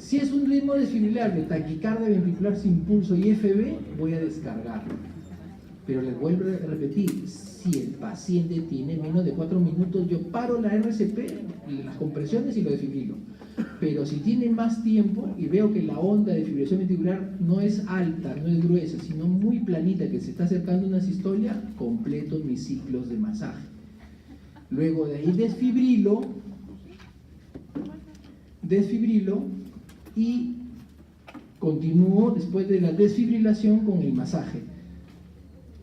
Si es un ritmo desfibrilable, taquicardia ventricular sin pulso y FB, voy a descargarlo. Pero les vuelvo a repetir, si el paciente tiene menos de 4 minutos, yo paro la RCP, las compresiones y lo desfibrilo. Pero si tiene más tiempo y veo que la onda de fibrilación ventricular no es alta, no es gruesa, sino muy planita, que se está acercando a una sistolia, completo mis ciclos de masaje. Luego de ahí desfibrilo y continúo después de la desfibrilación con el masaje.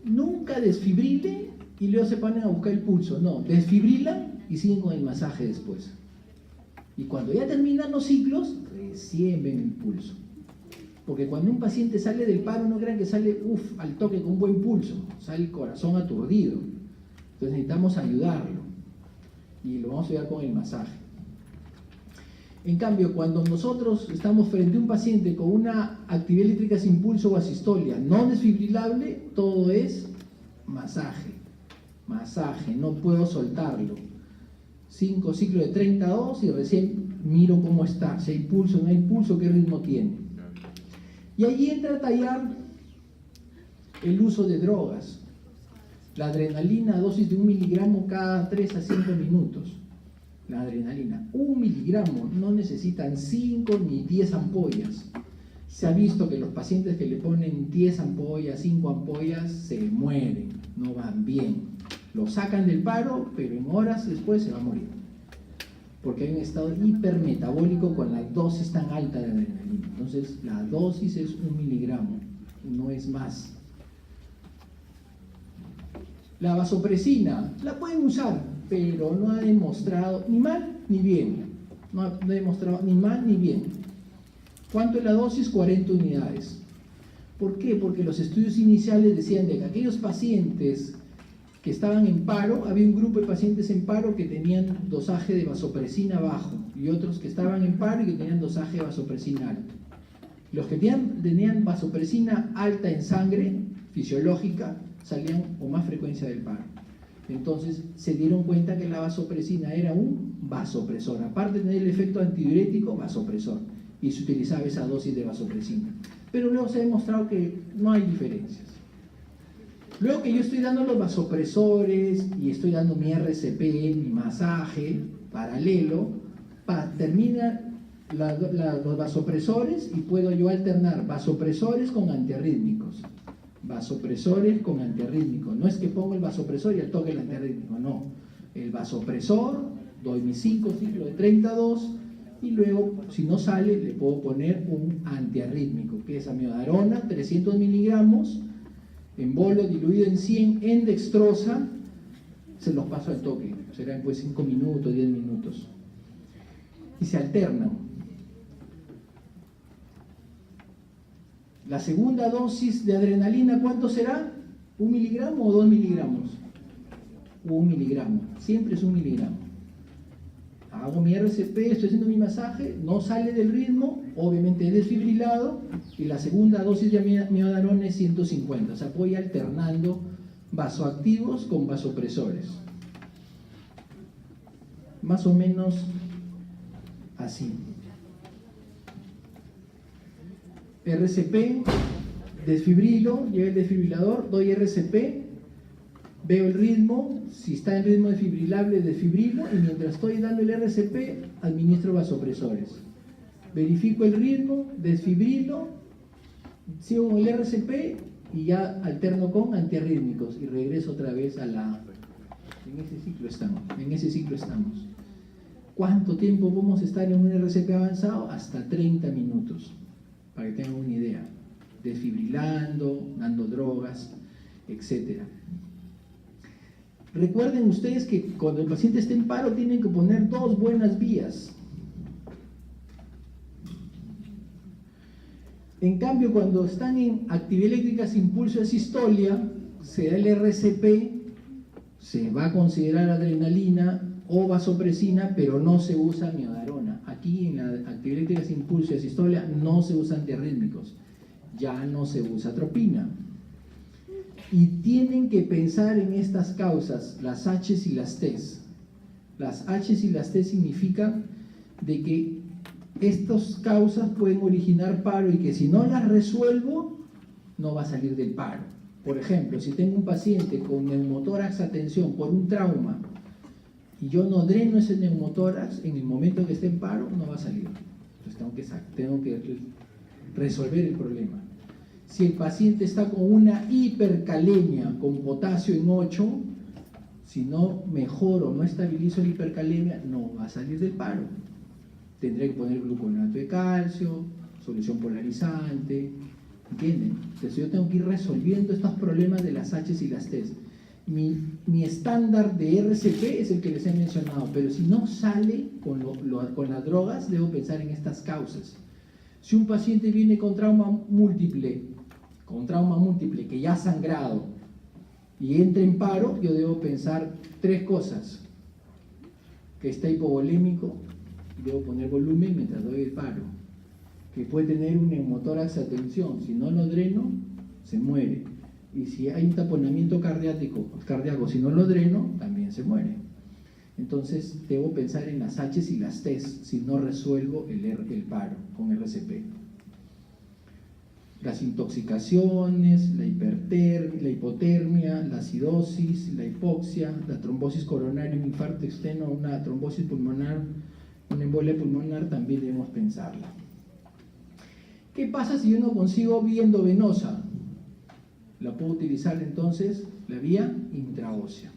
Nunca desfibrile y luego se ponen a buscar el pulso. No, desfibrilan y siguen con el masaje después. Y cuando ya terminan los ciclos, recién ven el pulso. Porque cuando un paciente sale del paro, no crean que sale al toque con un buen pulso. Sale el corazón aturdido. Entonces necesitamos ayudarlo. Y lo vamos a ayudar con el masaje. En cambio, cuando nosotros estamos frente a un paciente con una actividad eléctrica sin pulso o asistolia no desfibrilable, todo es masaje. Masaje, no puedo soltarlo. 5 ciclos de 32 y recién miro cómo está, si hay pulso, no hay pulso, qué ritmo tiene. Y allí entra a tallar el uso de drogas. La adrenalina, dosis de 1 miligramo cada 3 a 5 minutos. La adrenalina, 1 miligramo, no necesitan 5 ni 10 ampollas. Se ha visto que los pacientes que le ponen 10 ampollas, 5 ampollas, se mueren, no van bien. Lo sacan del paro, pero en horas después se va a morir. Porque hay un estado hipermetabólico con la dosis tan alta de adrenalina. Entonces, la dosis es 1 miligramo, no es más. La vasopresina, la pueden usar, pero no ha demostrado ni mal ni bien. No ha demostrado ni mal ni bien. ¿Cuánto es la dosis? 40 unidades. ¿Por qué? Porque los estudios iniciales decían de que aquellos pacientes que estaban en paro, había un grupo de pacientes en paro que tenían dosaje de vasopresina bajo y otros que estaban en paro y que tenían dosaje de vasopresina alto. Los que tenían vasopresina alta en sangre fisiológica salían con más frecuencia del paro. Entonces se dieron cuenta que la vasopresina era un vasopresor, aparte de tener el efecto antidiurético, vasopresor, y se utilizaba esa dosis de vasopresina. Pero luego se ha demostrado que no hay diferencias. Luego que yo estoy dando los vasopresores y estoy dando mi RCP, mi masaje paralelo, termina los vasopresores y puedo yo alternar vasopresores con antiarrítmicos. Vasopresores con antiarrítmicos. No es que pongo el vasopresor y al toque el antiarrítmico, no. El vasopresor, doy mis 5 ciclos de 32 y luego, si no sale, le puedo poner un antiarrítmico, que es amiodarona, 300 miligramos, en bolo diluido en 100 en dextrosa, se los paso al toque, serán pues 5 minutos, 10 minutos. Y se alternan. La segunda dosis de adrenalina, ¿cuánto será? ¿1 miligramo o 2 miligramos? 1 miligramo, siempre es 1 miligramo. Hago mi RCP, estoy haciendo mi masaje, no sale del ritmo, obviamente es desfibrilado, y la segunda dosis de amiodarona es 150. O sea, voy alternando vasoactivos con vasopresores. Más o menos así. RCP, desfibrilo, llega el desfibrilador, doy RCP, Veo el ritmo, si está en ritmo desfibrilable, desfibrilo, y mientras estoy dando el RCP, administro vasopresores. Verifico el ritmo, desfibrilo, sigo con el RCP y ya alterno con antiarrítmicos y regreso otra vez a la... En ese ciclo estamos. ¿Cuánto tiempo vamos a estar en un RCP avanzado? Hasta 30 minutos, para que tengan una idea. Desfibrilando, dando drogas, etc. Recuerden ustedes que cuando el paciente esté en paro tienen que poner dos buenas vías. En cambio, cuando están en actividad eléctrica sin pulso de sistolia, se da el RCP, se va a considerar adrenalina o vasopresina, pero no se usa miodarona. Aquí en la actividad eléctrica sin pulso de sistolia no se usan antiarrítmicos, ya no se usa atropina. Y tienen que pensar en estas causas, las H's y las T's. Las H's y las T's significan de que estas causas pueden originar paro y que si no las resuelvo, no va a salir del paro. Por ejemplo, si tengo un paciente con neumotórax a tensión por un trauma y yo no dreno ese neumotórax, en el momento que esté en paro, no va a salir. Entonces tengo que resolver el problema. Si el paciente está con una hipercalemia, con potasio en 8, si no mejoro, no estabilizo la hipercalemia, no va a salir del paro. Tendré que poner gluconato de calcio, solución polarizante, ¿entienden? Entonces yo tengo que ir resolviendo estos problemas de las H's y las T's. Mi estándar de RCP es el que les he mencionado, pero si no sale con las drogas, debo pensar en estas causas. Si un paciente viene con trauma múltiple que ya ha sangrado y entra en paro, yo debo pensar tres cosas: que está hipovolémico, debo poner volumen mientras doy el paro, que puede tener un neumotórax a tensión, si no lo dreno, se muere, y si hay un taponamiento cardíaco, si no lo dreno, también se muere. Entonces debo pensar en las H's y las T's si no resuelvo el paro con RCP. Las intoxicaciones, la hipotermia, la acidosis, la hipoxia, la trombosis coronaria, un infarto externo, una trombosis pulmonar, una embolia pulmonar, también debemos pensarla. ¿Qué pasa si yo no consigo vía endovenosa? La puedo utilizar entonces la vía intraósea.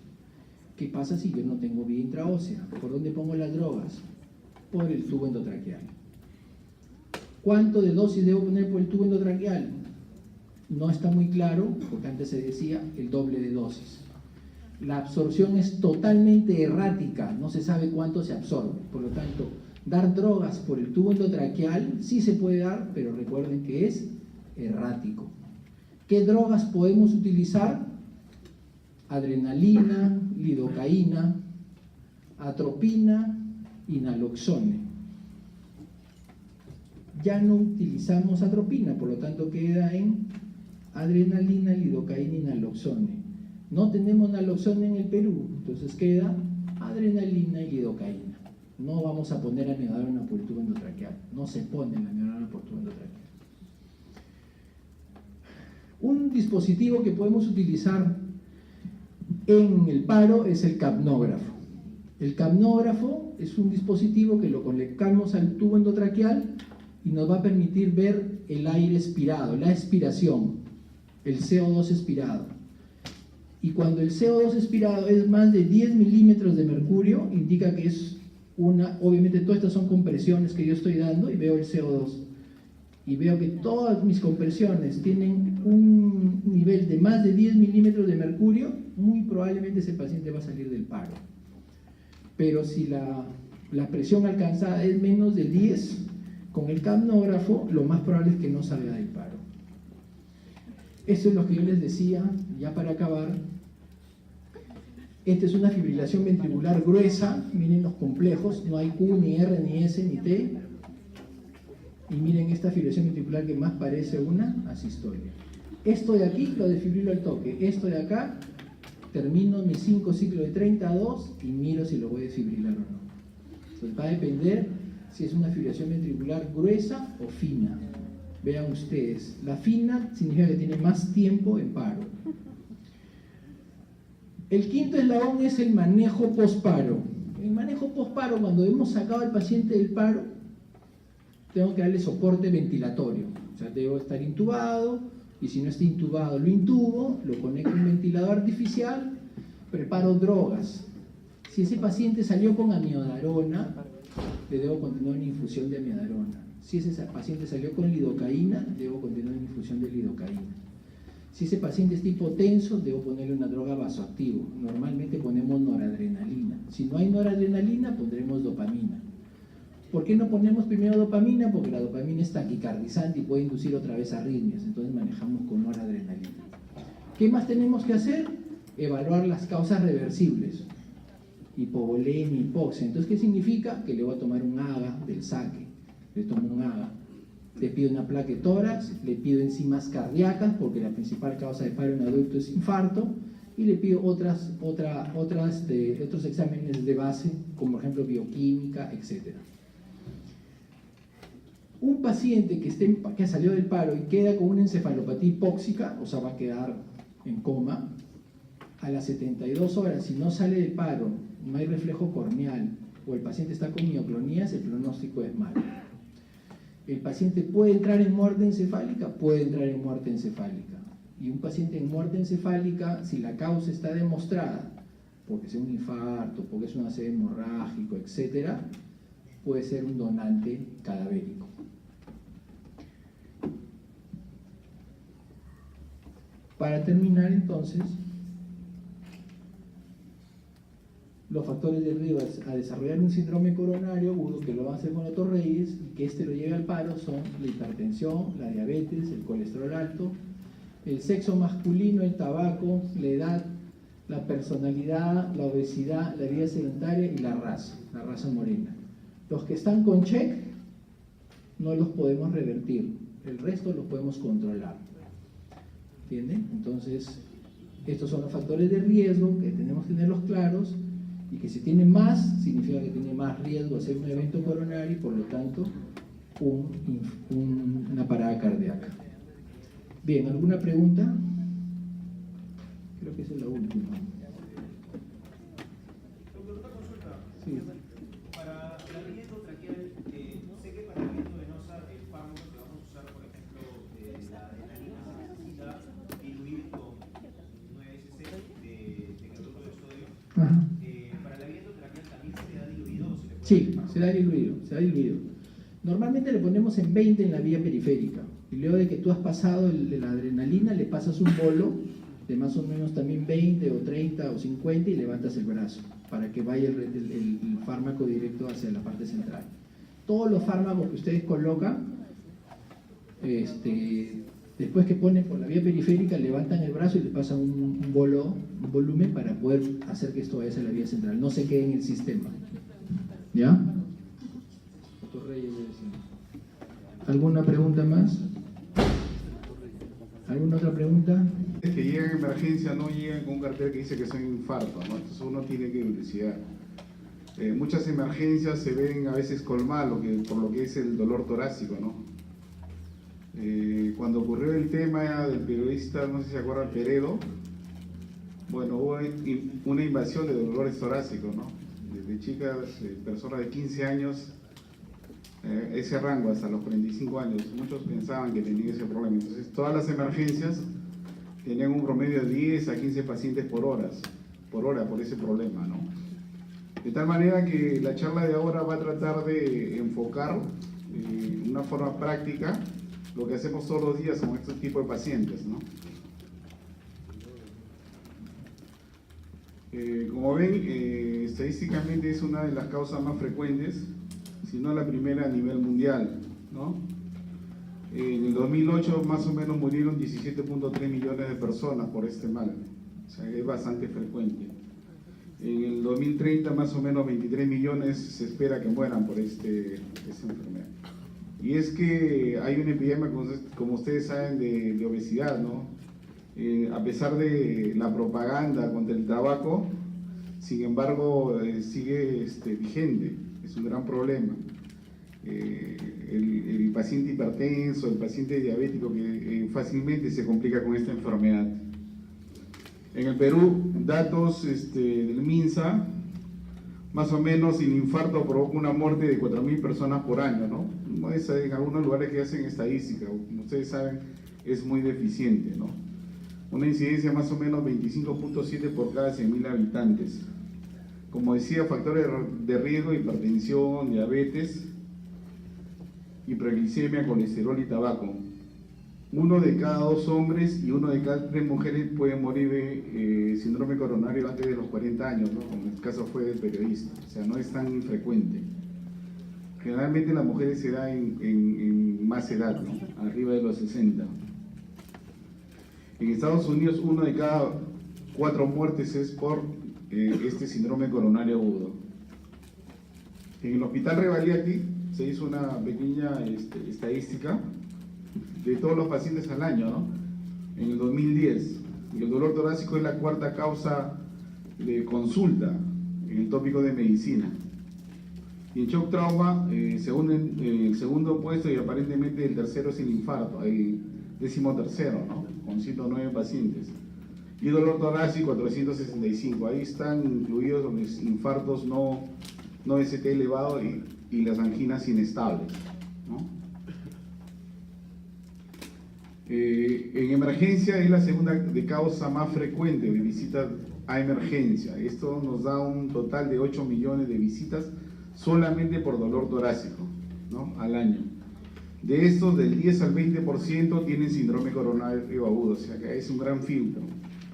¿Qué pasa si yo no tengo vía intraósea? ¿Por dónde pongo las drogas? Por el tubo endotraqueal. ¿Cuánto de dosis debo poner por el tubo endotraqueal? No está muy claro, porque antes se decía el doble de dosis. La absorción es totalmente errática, no se sabe cuánto se absorbe. Por lo tanto, dar drogas por el tubo endotraqueal sí se puede dar, pero recuerden que es errático. ¿Qué drogas podemos utilizar? Adrenalina, lidocaína, atropina y naloxone. Ya no utilizamos atropina, por lo tanto queda en adrenalina, lidocaína y naloxone. No tenemos naloxone en el Perú, entonces queda adrenalina y lidocaína. No vamos a poner amiodarona por el tubo endotraqueal, no se pone la amiodarona por tubo endotraqueal. Un dispositivo que podemos utilizar en el paro es el capnógrafo. El capnógrafo es un dispositivo que lo conectamos al tubo endotraqueal y nos va a permitir ver el aire expirado, la expiración, el CO2 expirado. Y cuando el CO2 expirado es más de 10 milímetros de mercurio, indica que es obviamente todas estas son compresiones que yo estoy dando y veo el CO2. Y veo que todas mis compresiones tienen un nivel de más de 10 milímetros de mercurio, muy probablemente ese paciente va a salir del paro. Pero si la presión alcanzada es menos de 10, con el capnógrafo lo más probable es que no salga del paro. Eso es lo que yo les decía, ya para acabar. Esta es una fibrilación ventricular gruesa, miren los complejos, no hay Q, ni R, ni S, ni T. Y miren esta fibrilación ventricular que más parece una asistolia. Esto de aquí lo desfibrilo al toque, esto de acá termino mi 5 ciclos de 32 y miro si lo voy a desfibrilar o no. Entonces va a depender si es una fibrilación ventricular gruesa o fina. Vean ustedes, la fina significa que tiene más tiempo en paro. El quinto eslabón es el manejo posparo. El manejo posparo, cuando hemos sacado al paciente del paro, tengo que darle soporte ventilatorio. O sea, debo estar intubado, y si no está intubado, lo intubo, lo conecto a un ventilador artificial, preparo drogas. Si ese paciente salió con amiodarona, le debo continuar una infusión de amiodarona. Si ese paciente salió con lidocaína, debo continuar una infusión de lidocaína. Si ese paciente está hipotenso, debo ponerle una droga vasoactiva. Normalmente ponemos noradrenalina. Si no hay noradrenalina, pondremos dopamina. ¿Por qué no ponemos primero dopamina? Porque la dopamina es taquicardizante y puede inducir otra vez arritmias. Entonces manejamos con noradrenalina. ¿Qué más tenemos que hacer? Evaluar las causas reversibles. Hipovolemia, hipoxia. Entonces, ¿qué significa? Que le voy a tomar un AGA del saque. Le tomo un AGA. Le pido una placa de tórax, le pido enzimas cardíacas, porque la principal causa de paro en adulto es infarto, y le pido otros exámenes de base, como por ejemplo bioquímica, etc. Un paciente que salió del paro y queda con una encefalopatía hipóxica, o sea, va a quedar en coma, a las 72 horas, si no sale del paro, no hay reflejo corneal, o el paciente está con mioclonías, el pronóstico es malo. ¿El paciente puede entrar en muerte encefálica? Puede entrar en muerte encefálica. Y un paciente en muerte encefálica, si la causa está demostrada, porque es un infarto, porque es un ACV hemorrágico, etc., puede ser un donante cadavérico. Para terminar, entonces, los factores de riesgo a desarrollar un síndrome coronario agudo, que lo van a hacer con Otto Reyes, y que lo lleve al paro, son la hipertensión, la diabetes, el colesterol alto, el sexo masculino, el tabaco, la edad, la personalidad, la obesidad, la vida sedentaria y la raza morena. Los que están con check no los podemos revertir, el resto los podemos controlar. ¿Entienden? Entonces, estos son los factores de riesgo que tenemos que tenerlos claros, y que si tiene más, significa que tiene más riesgo de hacer un evento coronario y por lo tanto una parada cardíaca. Bien, ¿alguna pregunta? Creo que esa es la última. Doctor, una consulta. Sí. Para la vía endotraqueal, sé que para la vía endovenosa el fármaco que vamos a usar, por ejemplo, la adrenalina, se necesita diluir con 9 cc de cloruro de sodio. Ajá. Para la vía endotraqueal también se da diluido. Sí, se da diluido. Normalmente le ponemos en 20 en la vía periférica. Y luego de que tú has pasado la adrenalina, le pasas un bolo de más o menos también 20 o 30 o 50 y levantas el brazo para que vaya el fármaco directo hacia la parte central. Todos los fármacos que ustedes colocan, después que ponen por la vía periférica, levantan el brazo y le pasan un volumen para poder hacer que esto vaya hacia la vía central, no se quede en el sistema. ¿Ya? ¿Alguna pregunta más? ¿Alguna otra pregunta? Es que llegan a emergencia, no llegan con un cartel que dice que son infarto, ¿no? Entonces uno tiene que investigar. Muchas emergencias se ven a veces colmadas por lo que es el dolor torácico, ¿no? Cuando ocurrió el tema del periodista, no sé si se acuerdan, Peredo, bueno, hubo una invasión de dolores torácicos, ¿no? Desde chicas, personas de 15 años, ese rango hasta los 45 años, muchos pensaban que tenían ese problema. Entonces, todas las emergencias tenían un promedio de 10 a 15 pacientes por hora por ese problema, ¿no? De tal manera que la charla de ahora va a tratar de enfocar de una forma práctica lo que hacemos todos los días con este tipo de pacientes, ¿no? Como ven, estadísticamente es una de las causas más frecuentes, si no la primera a nivel mundial, ¿no? En el 2008 más o menos murieron 17.3 millones de personas por este mal, o sea, es bastante frecuente. En el 2030 más o menos 23 millones se espera que mueran por esta enfermedad. Y es que hay una epidemia, como ustedes saben, de obesidad, ¿no? A pesar de la propaganda contra el tabaco, sin embargo, sigue vigente, es un gran problema. El paciente hipertenso, el paciente diabético que fácilmente se complica con esta enfermedad. En el Perú, datos del MINSA, más o menos el infarto provoca una muerte de 4.000 personas por año, ¿no? En algunos lugares que hacen estadística, como ustedes saben, es muy deficiente, ¿no? Una incidencia más o menos 25.7 por cada 100.000 habitantes. Como decía, factores de riesgo: hipertensión, diabetes, hiperglicemia, colesterol y tabaco. 1 de cada 2 hombres y 1 de cada 3 mujeres puede morir de síndrome coronario antes de los 40 años, ¿no? Como el caso fue del periodista. O sea, no es tan infrecuente. Generalmente las mujeres se da en más edad, ¿no? Arriba de los 60. En Estados Unidos, 1 de cada 4 muertes es por este síndrome coronario agudo. En el Hospital Rebagliati se hizo una pequeña estadística de todos los pacientes al año, ¿no? En el 2010, el dolor torácico es la 4ª causa de consulta en el tópico de medicina. Y en shock trauma, según el segundo puesto, y aparentemente el tercero es el infarto, el 13º, ¿no? Con 109 pacientes. Y dolor torácico, 465. Ahí están incluidos los infartos no ST elevado y las anginas inestables, ¿no? En emergencia es la segunda de causa más frecuente de visitas a emergencia. Esto nos da un total de 8 millones de visitas solamente por dolor torácico, ¿no? Al año. De estos, del 10 al 20% tienen síndrome coronario agudo, o sea que es un gran filtro,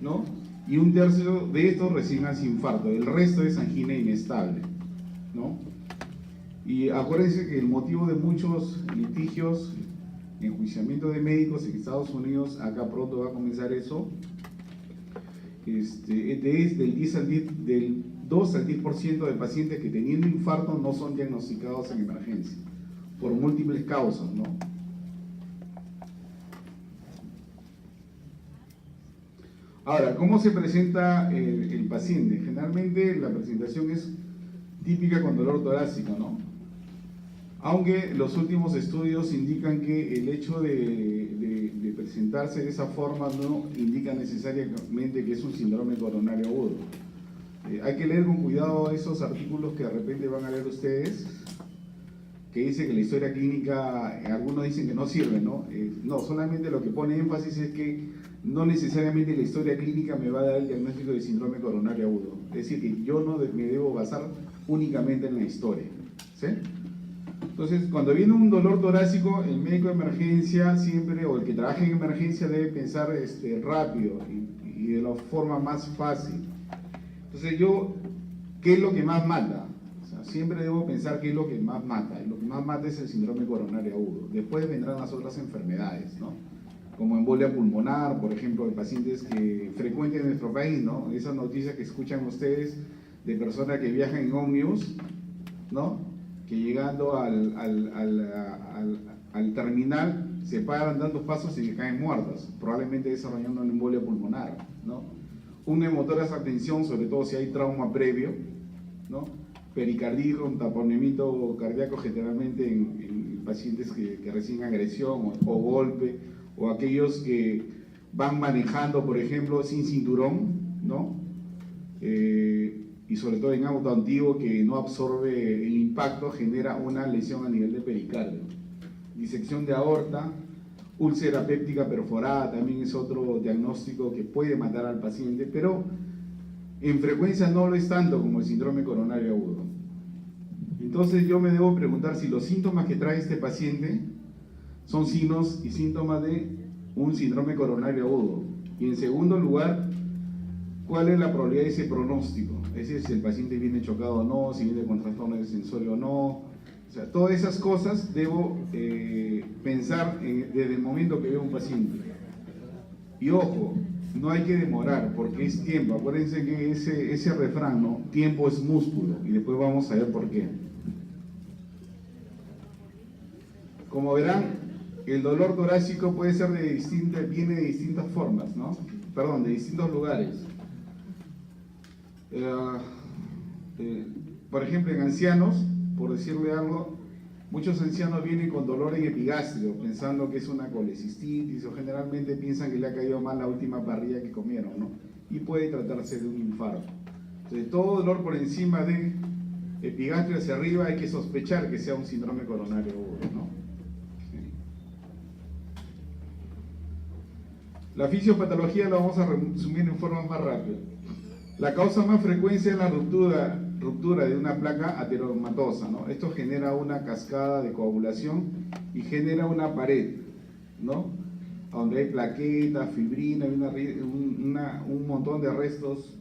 ¿no? Y 1/3 de estos recién hace infarto, el resto es angina inestable, ¿no? Y acuérdense que el motivo de muchos litigios, enjuiciamiento de médicos en Estados Unidos, acá pronto va a comenzar eso, es del 2 al 10% de pacientes que teniendo infarto no son diagnosticados en emergencia, por múltiples causas, ¿no? Ahora, ¿cómo se presenta el paciente? Generalmente la presentación es típica con dolor torácico, ¿no? Aunque los últimos estudios indican que el hecho de presentarse de esa forma no indica necesariamente que es un síndrome coronario agudo. Hay que leer con cuidado esos artículos que de repente van a leer ustedes, que dice que la historia clínica, algunos dicen que no sirve, ¿no? No, solamente lo que pone énfasis es que no necesariamente la historia clínica me va a dar el diagnóstico de síndrome coronario agudo. Es decir, que yo no me debo basar únicamente en la historia, ¿sí? Entonces, cuando viene un dolor torácico, el médico de emergencia siempre, o el que trabaja en emergencia, debe pensar rápido y de la forma más fácil. Entonces ¿qué es lo que más mata? O sea, siempre debo pensar qué es lo que más mata. Y lo que más mata es el síndrome coronario agudo. Después vendrán las otras enfermedades, ¿no? Como embolia pulmonar, por ejemplo, de pacientes que frecuentes en nuestro país, ¿no? Esas noticias que escuchan ustedes de personas que viajan en ómnibus, ¿no? Que llegando al terminal se paran dando pasos y caen muertos, probablemente desarrollando una embolia pulmonar, ¿no? Un neumotórax a tensión, sobre todo si hay trauma previo, ¿no? Pericardio, un taponamiento cardíaco generalmente en pacientes que reciben agresión o golpe, o aquellos que van manejando, por ejemplo, sin cinturón, ¿no? Y sobre todo en auto antiguo que no absorbe el impacto, genera una lesión a nivel de pericardio. Disección de aorta, úlcera péptica perforada también es otro diagnóstico que puede matar al paciente, pero en frecuencia no lo es tanto como el síndrome coronario agudo. Entonces yo me debo preguntar si los síntomas que trae este paciente son signos y síntomas de un síndrome coronario agudo. Y en segundo lugar, ¿cuál es la probabilidad de ese pronóstico? Es decir, si el paciente viene chocado o no, si viene con trastorno de sensorio o no. O sea, todas esas cosas debo pensar desde el momento que veo un paciente. Y ojo, no hay que demorar porque es tiempo. Acuérdense que ese refrán, ¿no? Tiempo es músculo, y después vamos a ver por qué. Como verán, el dolor torácico puede ser viene de distintas formas, ¿no? Perdón, de distintos lugares. Por ejemplo, en ancianos, por decirle algo, muchos ancianos vienen con dolor en epigastrio, pensando que es una colecistitis, o generalmente piensan que le ha caído mal la última parrilla que comieron, ¿no? y puede tratarse de un infarto. Entonces, todo dolor por encima de epigastrio hacia arriba hay que sospechar que sea un síndrome coronario agudo, ¿no? Sí. La fisiopatología la vamos a resumir en forma más rápida. La causa más frecuente es la ruptura de una placa ateromatosa, ¿no? Esto genera una cascada de coagulación y genera una pared, ¿no? Donde hay plaquetas, fibrina, un montón de restos,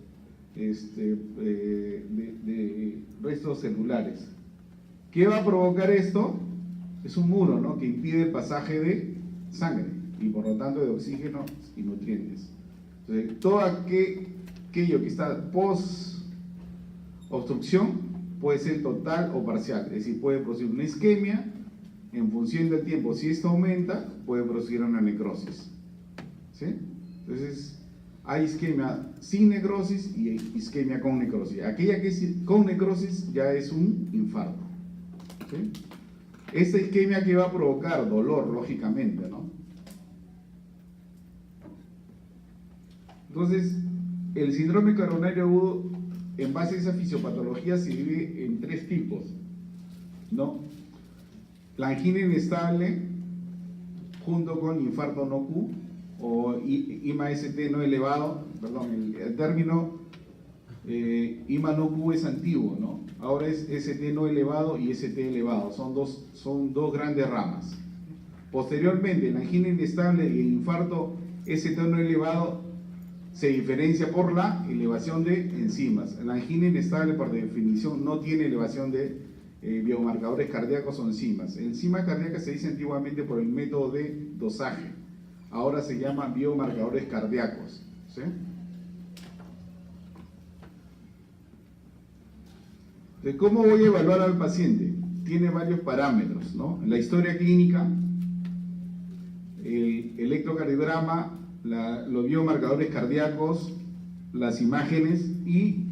de restos celulares. ¿Qué va a provocar esto? Es un muro, ¿no? Que impide el pasaje de sangre y por lo tanto de oxígeno y nutrientes. Entonces, todo aquello que está post obstrucción puede ser total o parcial, es decir, puede producir una isquemia. En función del tiempo, si esto aumenta, puede producir una necrosis, ¿sí? Entonces, hay isquemia sin necrosis y isquemia con necrosis. Aquella que es con necrosis ya es un infarto, ¿sí? Esta isquemia que va a provocar dolor, lógicamente, ¿no? Entonces, el síndrome coronario agudo, en base a esa fisiopatología, se divide en 3 tipos, ¿no? La angina inestable junto con infarto no Q o IMA-ST no elevado, perdón, el término IMA no Q es antiguo, ¿no? Ahora es ST no elevado y ST elevado, son dos grandes ramas. Posteriormente, la angina inestable y el infarto ST no elevado se diferencia por la elevación de enzimas. La angina inestable, por definición, no tiene elevación de biomarcadores cardíacos o enzimas. Enzimas cardíacas se dice antiguamente por el método de dosaje, ahora se llaman biomarcadores cardíacos, ¿sí? Entonces, ¿cómo voy a evaluar al paciente? Tiene varios parámetros, ¿no? La historia clínica, el electrocardiograma, los biomarcadores cardíacos, las imágenes y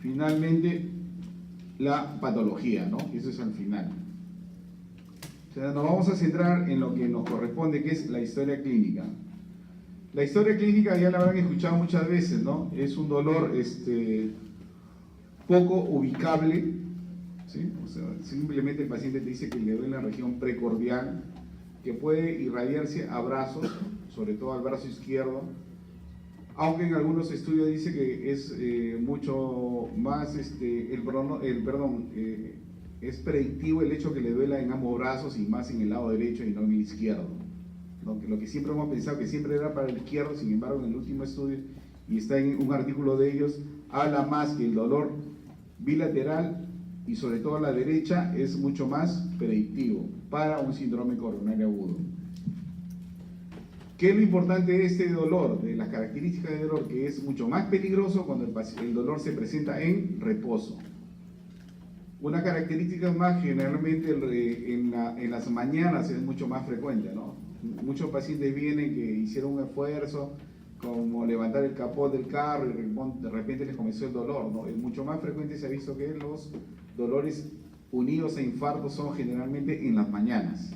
finalmente la patología, ¿no? Eso es al final. O sea, nos vamos a centrar en lo que nos corresponde, que es la historia clínica. La historia clínica ya la habrán escuchado muchas veces, ¿no? Es un dolor poco ubicable, ¿sí? O sea, simplemente el paciente te dice que le duele la región precordial, que puede irradiarse a brazos, sobre todo al brazo izquierdo, aunque en algunos estudios dice que es mucho más, es predictivo el hecho que le duela en ambos brazos y más en el lado derecho y no en el izquierdo. Lo que siempre hemos pensado que siempre era para el izquierdo, sin embargo en el último estudio, y está en un artículo de ellos, habla más que el dolor bilateral y sobre todo a la derecha es mucho más predictivo para un síndrome coronario agudo. ¿Qué es lo importante de este dolor? De las características del dolor, que es mucho más peligroso cuando el dolor se presenta en reposo. Una característica más, generalmente en las mañanas es mucho más frecuente, ¿no? Muchos pacientes vienen que hicieron un esfuerzo, como levantar el capó del carro y de repente les comenzó el dolor, ¿no? Es mucho más frecuente, se ha visto que los dolores unidos a infartos son generalmente en las mañanas.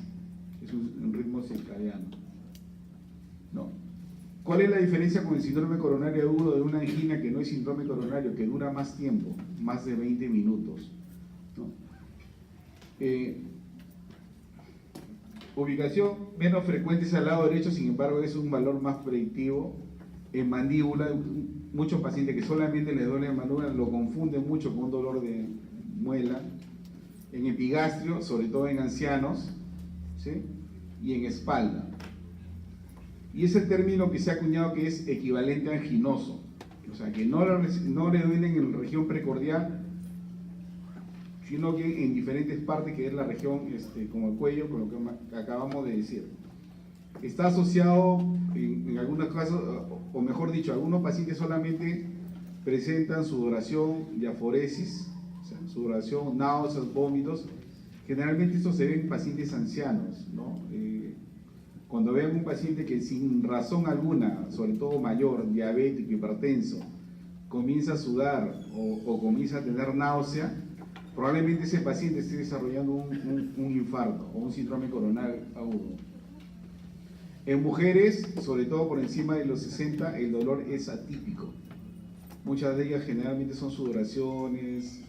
Es un ritmo circadiano. No. ¿Cuál es la diferencia con el síndrome coronario agudo de una angina que no es síndrome coronario, que dura más tiempo, más de 20 minutos? ¿No? Ubicación menos frecuente es al lado derecho, sin embargo es un valor más predictivo. En mandíbula, muchos pacientes que solamente les duele la mandíbula lo confunden mucho con un dolor de muela. En epigastrio, sobre todo en ancianos, ¿sí? Y en espalda. Y es el término que se ha acuñado que es equivalente a anginoso, o sea que no le duelen en la región precordial, sino que en diferentes partes, que es la región como el cuello, con lo que acabamos de decir. Está asociado en algunos casos, o mejor dicho, algunos pacientes solamente presentan sudoración, diaforesis, o sea, sudoración, náuseas, vómitos. Generalmente esto se ve en pacientes ancianos, ¿no? Cuando vean un paciente que sin razón alguna, sobre todo mayor, diabético, hipertenso, comienza a sudar o comienza a tener náusea, probablemente ese paciente esté desarrollando un infarto o un síndrome coronario agudo. En mujeres, sobre todo por encima de los 60, el dolor es atípico. Muchas de ellas generalmente son sudoraciones,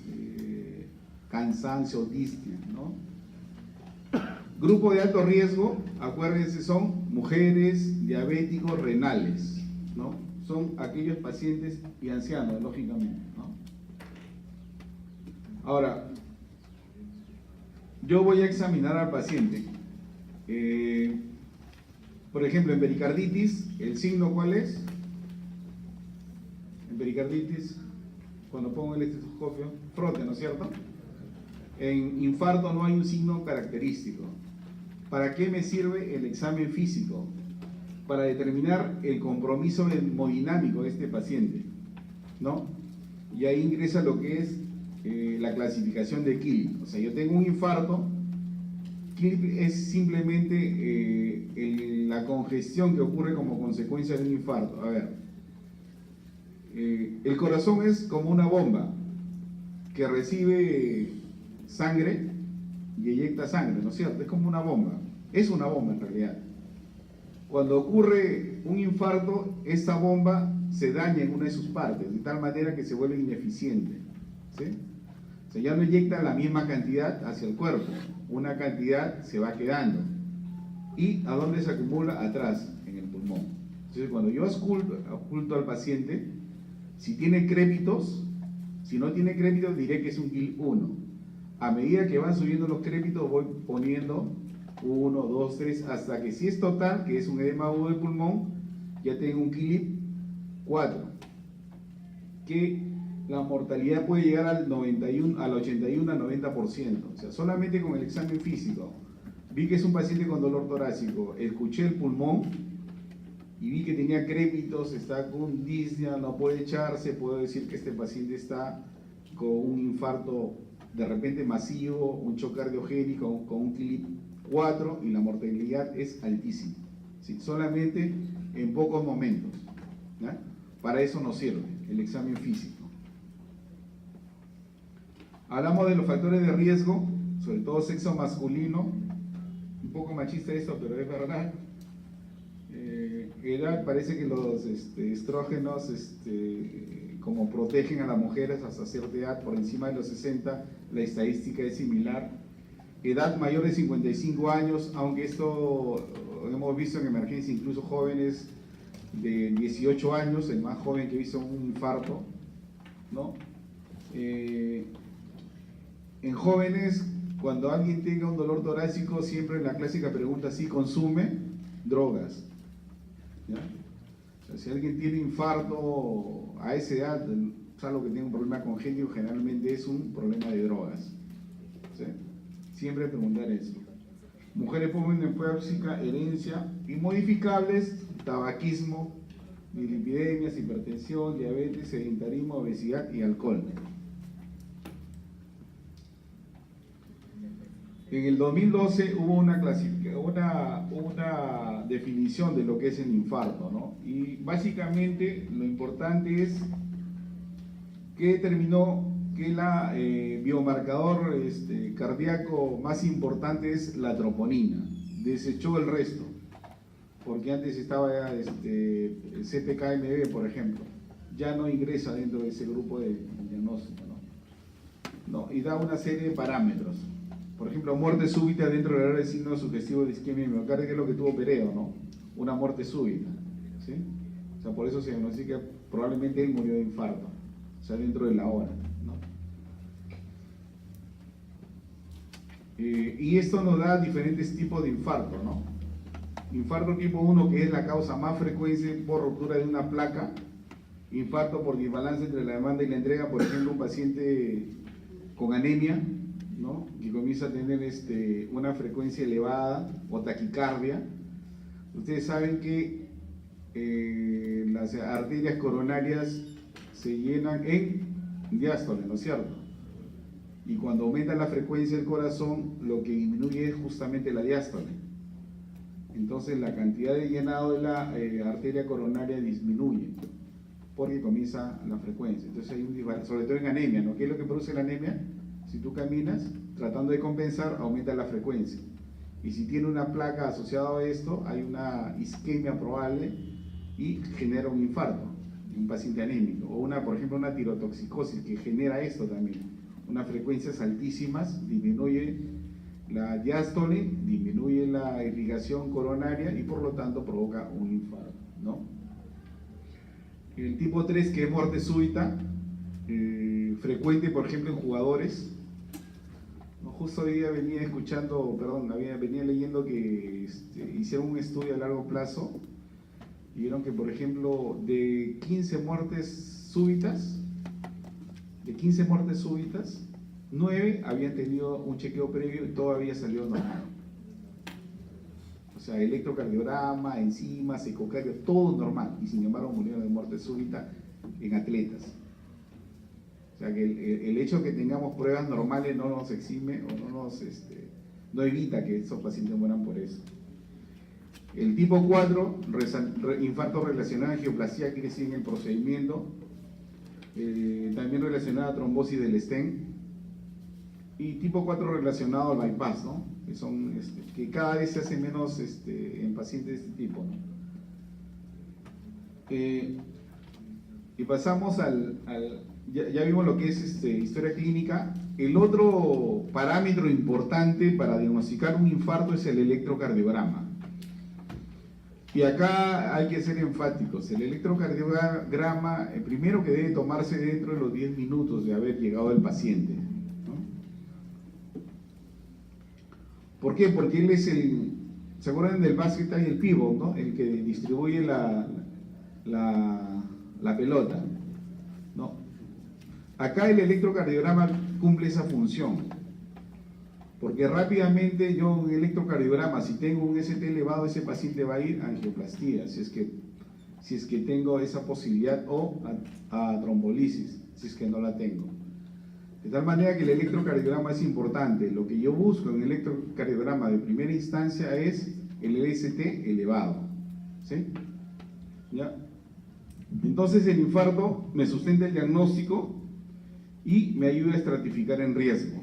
cansancio, disnea, ¿no? Grupo de alto riesgo, acuérdense, son mujeres, diabéticos, renales, ¿no? Son aquellos pacientes y ancianos, lógicamente, ¿no? Ahora, yo voy a examinar al paciente. Por ejemplo, en pericarditis, ¿el signo cuál es? En pericarditis, cuando pongo el estetoscopio, frote, ¿no es cierto? En infarto no hay un signo característico. ¿Para qué me sirve el examen físico? Para determinar el compromiso hemodinámico de este paciente, ¿no? Y ahí ingresa lo que es la clasificación de Kiel. O sea, yo tengo un infarto. Kiel es simplemente la congestión que ocurre como consecuencia de un infarto. A ver, el corazón es como una bomba que recibe sangre y eyecta sangre, ¿no es cierto? Es como una bomba. Es una bomba en realidad. Cuando ocurre un infarto, esa bomba se daña en una de sus partes, de tal manera que se vuelve ineficiente, ¿sí? O sea, ya no eyecta la misma cantidad hacia el cuerpo, una cantidad se va quedando. ¿Y a dónde se acumula? Atrás, en el pulmón. Entonces, cuando yo oculto al paciente, si tiene crépitos, si no tiene crépitos, diré que es un Kiel 1. A medida que van subiendo los crépitos, voy poniendo 1, 2, 3, hasta que si es total, que es un edema agudo del pulmón, ya tengo un Kiel 4, que la mortalidad puede llegar al 81, al 81, al 90%. O sea, solamente con el examen físico. Vi que es un paciente con dolor torácico, escuché el pulmón y vi que tenía crépitos, está con disnea, no puede echarse, puedo decir que este paciente está con un infarto de repente masivo, un shock cardiogénico con un Kiel 4 y la mortalidad es altísima, ¿sí? Solamente en pocos momentos, ¿ya? Para eso nos sirve el examen físico. Hablamos de los factores de riesgo, sobre todo sexo masculino, un poco machista esto, pero es verdad. Edad, parece que los estrógenos como protegen a las mujeres hasta cierta edad, por encima de los 60, la estadística es similar. Edad mayor de 55 años, aunque esto hemos visto en emergencia, incluso jóvenes de 18 años, el más joven que hizo un infarto, ¿no? En jóvenes, cuando alguien tenga un dolor torácico, siempre la clásica pregunta, ¿sí consume drogas? ¿Ya? O sea, si alguien tiene infarto a esa edad, salvo que tenga un problema congénito, generalmente es un problema de drogas, ¿sí? Siempre preguntar eso. Mujeres polimenopáusicas, herencia, inmodificables, tabaquismo, dislipidemias, hipertensión, diabetes, sedentarismo, obesidad y alcohol. En el 2012 hubo una definición de lo que es el infarto, ¿no? Y básicamente lo importante es que determinó que el biomarcador cardíaco más importante es la troponina. Desechó el resto, porque antes estaba el CPK-MB, por ejemplo, ya no ingresa dentro de ese grupo de diagnóstico, ¿no? Y da una serie de parámetros. Por ejemplo, muerte súbita dentro del área de signo sugestivo de isquemia miocardia, que es lo que tuvo Pereo, ¿no? Una muerte súbita, ¿sí? O sea, por eso se diagnostica, probablemente él murió de infarto, o sea, dentro de la hora, ¿no? Y esto nos da diferentes tipos de infarto, ¿no? Infarto tipo 1, que es la causa más frecuente por ruptura de una placa. Infarto por desbalance entre la demanda y la entrega, por ejemplo, un paciente con anemia, ¿no? Que comienza a tener una frecuencia elevada o taquicardia. Ustedes saben que las arterias coronarias se llenan en diástole, ¿no es cierto? Y cuando aumenta la frecuencia del corazón, lo que disminuye es justamente la diástole. Entonces la cantidad de llenado de la arteria coronaria disminuye, porque comienza la frecuencia. Entonces hay un desbalance, sobre todo en anemia, ¿no? ¿Qué es lo que produce la anemia? Si tú caminas, tratando de compensar, aumenta la frecuencia. Y si tiene una placa asociada a esto, hay una isquemia probable y genera un infarto en un paciente anémico. O por ejemplo, una tirotoxicosis que genera esto también. Unas frecuencias altísimas, disminuye la diástole, disminuye la irrigación coronaria y por lo tanto provoca un infarto, ¿no? El tipo 3, que es muerte súbita, frecuente por ejemplo en jugadores. Justo hoy día venía leyendo que hicieron un estudio a largo plazo y vieron que, por ejemplo, de 15 muertes súbitas, 9 habían tenido un chequeo previo y todo había salido normal. O sea, electrocardiograma, enzimas, ecocardio, todo normal, y sin embargo murieron de muerte súbita en atletas. O sea que el hecho de que tengamos pruebas normales no nos exime o no evita que esos pacientes mueran por eso. El tipo 4, infarto relacionado a angioplasia, quiere decir en el procedimiento, también relacionado a trombosis del stent, y tipo 4 relacionado al bypass, ¿no? Que son, que cada vez se hace menos en pacientes de este tipo, ¿no? Y pasamos ya vimos lo que es historia clínica. El otro parámetro importante para diagnosticar un infarto es el electrocardiograma. Y acá hay que ser enfáticos. El electrocardiograma, primero que debe tomarse dentro de los 10 minutos de haber llegado el paciente, ¿no? ¿Por qué? Porque él es ¿se acuerdan del basket y el pivot, ¿no? El que distribuye la pelota, ¿no? Acá el electrocardiograma cumple esa función, porque rápidamente yo un electrocardiograma, si tengo un ST elevado, ese paciente va a ir a angioplastía, si es que tengo esa posibilidad, o a trombolisis, si es que no la tengo. De tal manera que el electrocardiograma es importante. Lo que yo busco en el electrocardiograma de primera instancia es el LST elevado, ¿sí? ¿Ya? Entonces el infarto me sustenta el diagnóstico y me ayuda a estratificar en riesgo.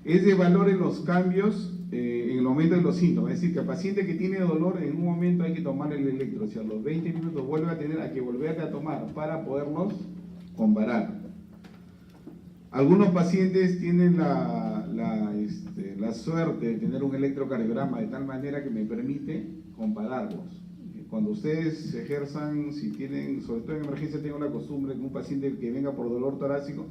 Es de valor en los cambios en el momento de los síntomas, es decir, que al paciente que tiene dolor en un momento hay que tomar el electro, o sea, a los 20 minutos vuelve a tener que volverle a tomar para podernos comparar. Algunos pacientes tienen la suerte de tener un electrocardiograma de tal manera que me permite compararlos. Cuando ustedes ejerzan, si tienen, sobre todo en emergencia, tengo la costumbre que un paciente que venga por dolor torácico,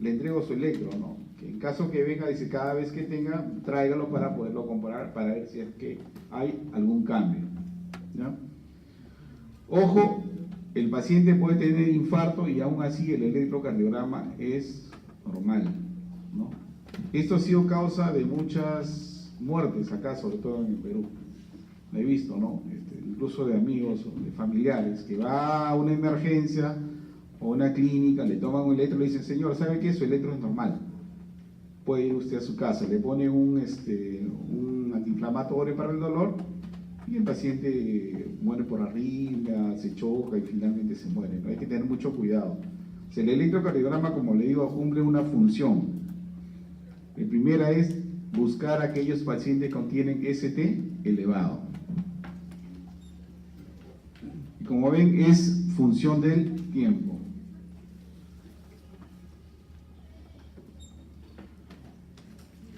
le entrego su electro, ¿no? Que en caso que venga, dice, cada vez que tenga, tráigalo para poderlo comparar, para ver si es que hay algún cambio, ¿ya? Ojo, el paciente puede tener infarto y aún así el electrocardiograma es normal, ¿no? Esto ha sido causa de muchas muertes acá, sobre todo en el Perú. Lo he visto, ¿no? Incluso de amigos o de familiares, que va a una emergencia o una clínica, le toman un electro y le dicen, señor, ¿sabe qué? Su electro es normal. Puede ir usted a su casa, le pone un antiinflamatorio para el dolor y el paciente muere por arritmia, se choca y finalmente se muere, ¿no? Hay que tener mucho cuidado. O sea, el electrocardiograma, como le digo, cumple una función. La primera es buscar aquellos pacientes que tienen ST elevado. Y como ven, es función del tiempo.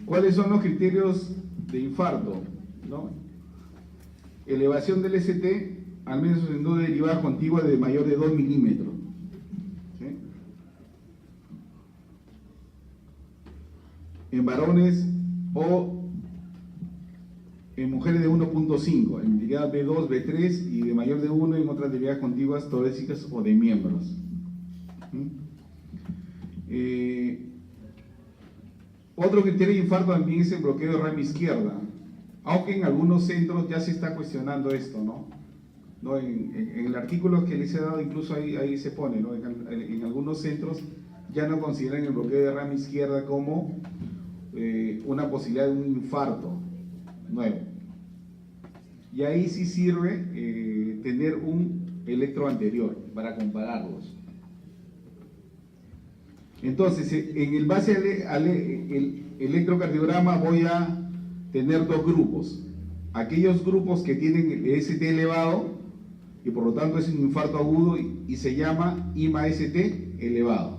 ¿Cuáles son los criterios de infarto? ¿No? Elevación del ST, al menos en dos derivadas contiguas de mayor de 2 milímetros. ¿Sí? En varones o en mujeres de 1.5, en derivada B2, B3 y de mayor de 1 en otras derivadas contiguas torácicas o de miembros. Otro criterio de infarto también es el bloqueo de rama izquierda, aunque en algunos centros ya se está cuestionando esto, ¿no? En el artículo que les he dado, incluso ahí se pone, ¿no? En algunos centros ya no consideran el bloqueo de rama izquierda como una posibilidad de un infarto nuevo. Y ahí sí sirve tener un electro anterior para compararlos. Entonces, en el base al electrocardiograma voy a tener dos grupos. Aquellos grupos que tienen el ST elevado, y por lo tanto es un infarto agudo y se llama IMA-ST elevado.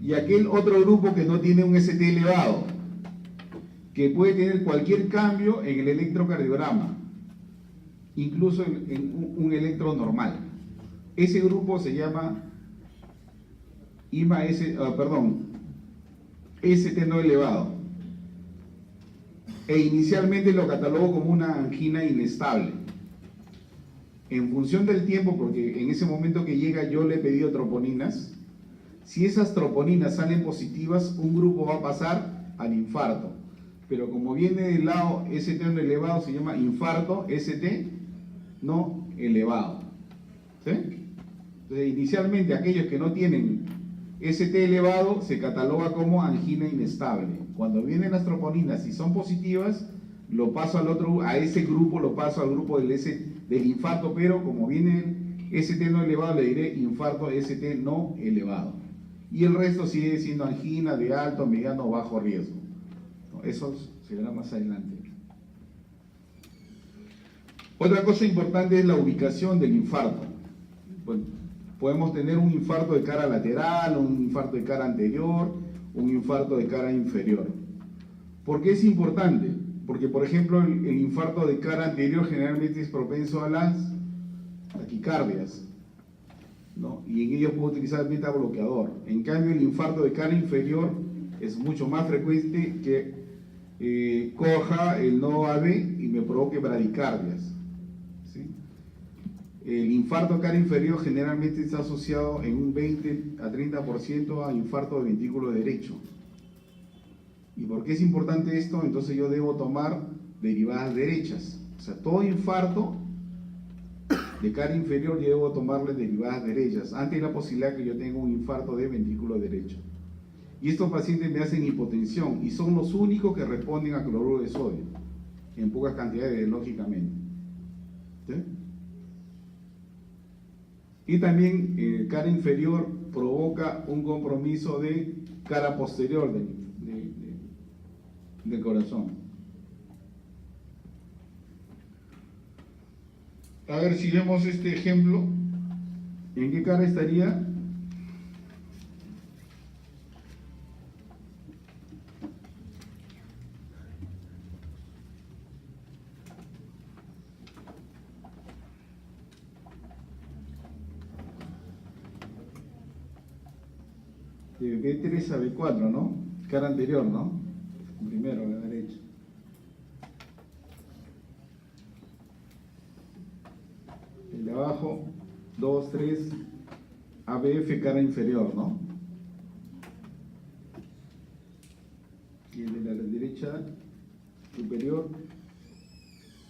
Y aquel otro grupo que no tiene un ST elevado, que puede tener cualquier cambio en el electrocardiograma, incluso en un electro normal. Ese grupo se llama ST no elevado. E inicialmente lo catalogo como una angina inestable. En función del tiempo, porque en ese momento que llega yo le he pedido troponinas, si esas troponinas salen positivas, un grupo va a pasar al infarto. Pero como viene del lado ST no elevado, se llama infarto ST no elevado. ¿Sí? Entonces, inicialmente aquellos que no tienen ST elevado se cataloga como angina inestable. Cuando vienen las troponinas y son positivas, lo paso al otro, a ese grupo lo paso al grupo del infarto, pero como viene el ST no elevado, le diré infarto ST no elevado. Y el resto sigue siendo angina de alto, mediano o bajo riesgo. Eso se verá más adelante. Otra cosa importante es la ubicación del infarto. Bueno, podemos tener un infarto de cara lateral, un infarto de cara anterior, un infarto de cara inferior. ¿Por qué es importante? Porque, por ejemplo, el infarto de cara anterior generalmente es propenso a las taquicardias, ¿no? Y en ellos puedo utilizar el beta bloqueador. En cambio, el infarto de cara inferior es mucho más frecuente que coja el nodo AV y me provoque bradicardias. ¿Sí? El infarto de cara inferior generalmente está asociado en un 20 a 30% a infarto de ventrículo derecho. ¿Y por qué es importante esto? Entonces yo debo tomar derivadas derechas. O sea, todo infarto de cara inferior yo debo tomarle derivadas derechas, ante la posibilidad que yo tenga un infarto de ventrículo derecho. Y estos pacientes me hacen hipotensión y son los únicos que responden a cloruro de sodio, en pocas cantidades, lógicamente. ¿Sí? Y también cara inferior provoca un compromiso de cara posterior del corazón. A ver si vemos este ejemplo, ¿en qué cara estaría? De B3 a B4, ¿no? Cara anterior, ¿no? Primero, a la derecha. El de abajo, 2, 3, ABF, cara inferior, ¿no? Y el de la derecha superior,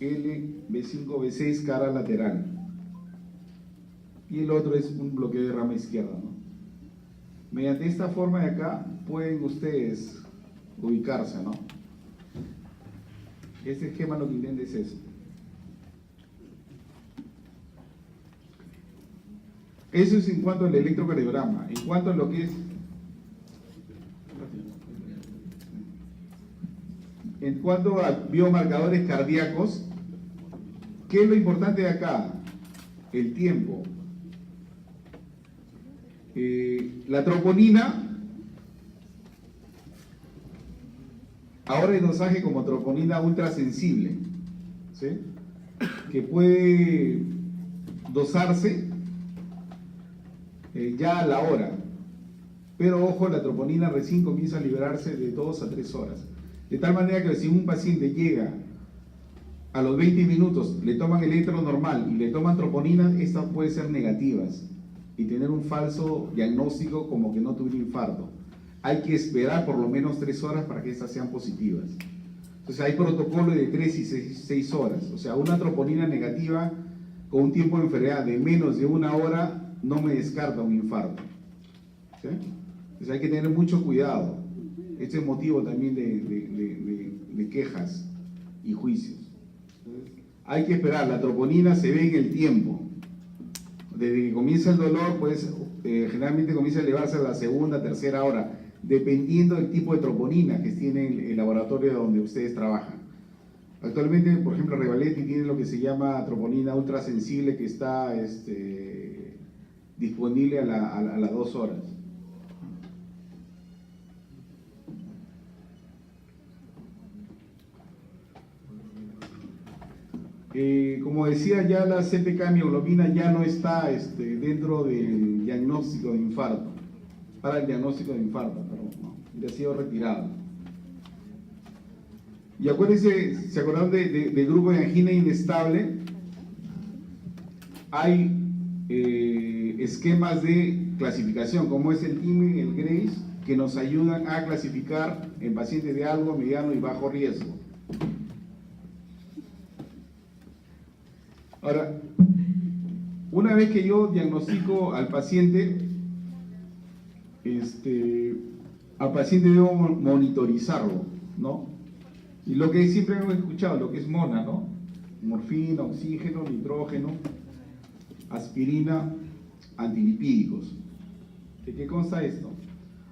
L, B5, B6, cara lateral. Y el otro es un bloqueo de rama izquierda, ¿no? Mediante esta forma de acá pueden ustedes ubicarse, ¿no? Este esquema lo que intenta es eso. Eso es en cuanto al electrocardiograma. En cuanto a lo que es... En cuanto a biomarcadores cardíacos, ¿qué es lo importante de acá? El tiempo. La troponina, ahora es dosaje como troponina ultrasensible, ¿sí? Que puede dosarse ya a la hora, pero ojo, la troponina recién comienza a liberarse de 2 a 3 horas, de tal manera que si un paciente llega a los 20 minutos, le toman electro normal y le toman troponina, estas pueden ser negativas y tener un falso diagnóstico como que no tuvo un infarto. Hay que esperar por lo menos 3 horas para que estas sean positivas. Entonces hay protocolos de 3 y 6 horas. O sea, una troponina negativa con un tiempo de enfermedad de menos de 1 hora no me descarta un infarto. ¿Sí? Entonces hay que tener mucho cuidado. Este es motivo también de quejas y juicios. Entonces, hay que esperar, la troponina se ve en el tiempo. Desde que comienza el dolor, pues generalmente comienza a elevarse a la segunda, tercera hora, dependiendo del tipo de troponina que tiene el laboratorio donde ustedes trabajan. Actualmente, por ejemplo, Revaletti tiene lo que se llama troponina ultrasensible que está disponible a las 2 horas. Como decía, ya la CPK mioglobina ya no está dentro del diagnóstico de infarto, para el diagnóstico de infarto, perdón, no, ya ha sido retirado. Y acuérdense, ¿se acordaron del grupo de angina inestable? Hay esquemas de clasificación, como es el TIMI y el GRACE, que nos ayudan a clasificar en pacientes de algo, mediano y bajo riesgo. Ahora, una vez que yo diagnostico al paciente debo monitorizarlo, ¿no? Y lo que siempre hemos escuchado, lo que es MONA, ¿no? Morfina, oxígeno, nitrógeno, aspirina, antilipídicos. ¿De qué consta esto?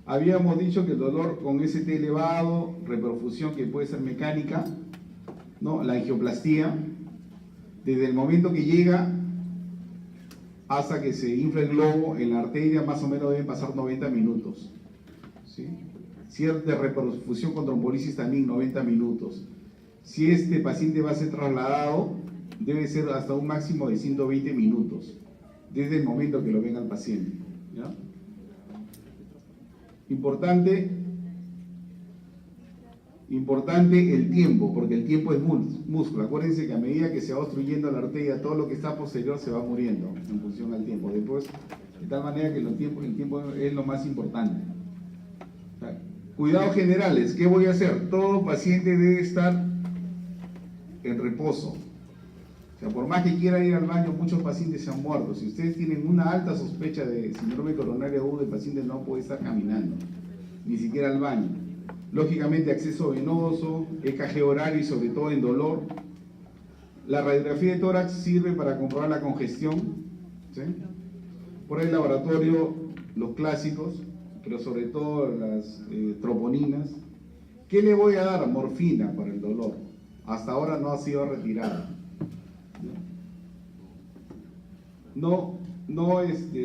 Habíamos dicho que el dolor con ST elevado, reperfusión que puede ser mecánica, ¿no? La angioplastía, desde el momento que llega hasta que se infla el globo en la arteria, más o menos deben pasar 90 minutos. ¿Sí? Si es de reperfusión con trombolisis, también 90 minutos. Si este paciente va a ser trasladado, debe ser hasta un máximo de 120 minutos, desde el momento que lo venga el paciente. ¿Ya? Importante el tiempo, porque el tiempo es músculo. Acuérdense que a medida que se va obstruyendo la arteria, todo lo que está posterior se va muriendo en función al tiempo. Después, de tal manera que el tiempo es lo más importante. Cuidados generales, ¿qué voy a hacer? Todo paciente debe estar en reposo. O sea, por más que quiera ir al baño, muchos pacientes se han muerto. Si ustedes tienen una alta sospecha de síndrome coronario agudo, el paciente no puede estar caminando, ni siquiera al baño. Lógicamente, acceso venoso, EKG horario y sobre todo en dolor. La radiografía de tórax sirve para comprobar la congestión, ¿sí? Por el laboratorio, los clásicos, pero sobre todo las troponinas. ¿Qué le voy a dar? Morfina para el dolor. Hasta ahora no ha sido retirada. No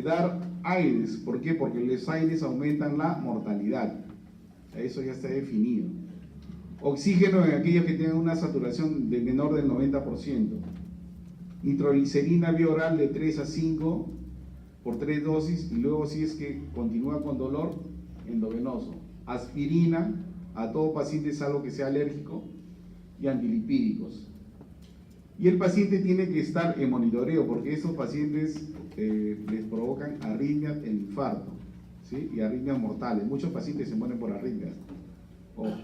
dar aires. ¿Por qué? Porque los aires aumentan la mortalidad. Eso ya está definido. Oxígeno en aquellos que tengan una saturación de menor del 90%. Nitroglicerina vía oral de 3 a 5 por 3 dosis, y luego, si es que continúa con dolor, endovenoso. Aspirina a todo paciente salvo que sea alérgico, y antilipídicos. Y el paciente tiene que estar en monitoreo, porque esos pacientes les provocan arritmias e infarto, ¿sí? Y arritmias mortales. Muchos pacientes se mueren por arritmias. Ojo.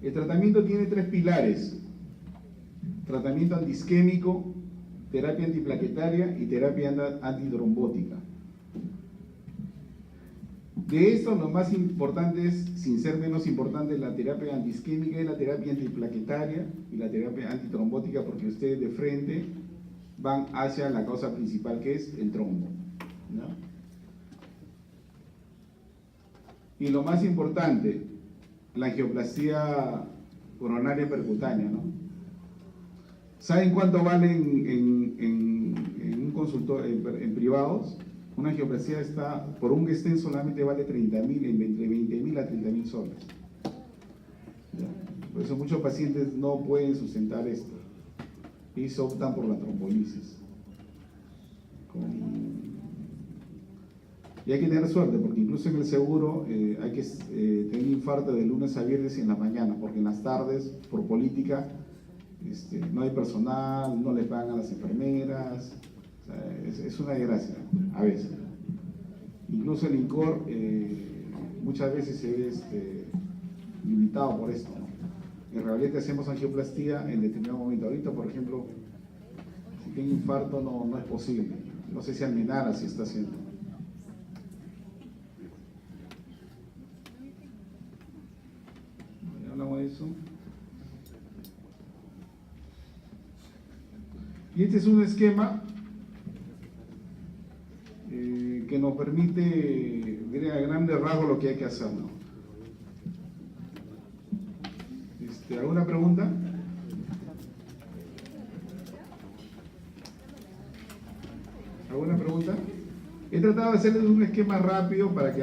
El tratamiento tiene 3 pilares: tratamiento antiisquémico, terapia antiplaquetaria y terapia antitrombótica. De esto, lo más importante es, sin ser menos importante, la terapia antiisquémica y la terapia antiplaquetaria y la terapia antitrombótica, porque ustedes de frente van hacia la causa principal, que es el trombo, ¿no? Y lo más importante, la angioplastía coronaria percutánea, ¿no? ¿Saben cuánto vale en un consultorio, en privados? Una angioplastía por un stent solamente vale 30.000, entre 20.000 a 30.000 soles. ¿Ya? Por eso muchos pacientes no pueden sustentar esto y se optan por la trombolisis. Y hay que tener suerte, porque incluso en el seguro hay que tener infarto de lunes a viernes y en la mañana, porque en las tardes, por política, no hay personal, no le pagan a las enfermeras. O sea, es una desgracia, a veces. Incluso el INCOR muchas veces se ve limitado por esto, ¿no? En realidad hacemos angioplastía en determinado momento. Ahorita, por ejemplo, si tiene infarto no es posible. No sé si Almenara sí está haciendo. Ya hablamos de eso. Y este es un esquema que nos permite ver a grandes rasgos lo que hay que hacer, ¿no? ¿Alguna pregunta? ¿Alguna pregunta? He tratado de hacerles un esquema rápido para que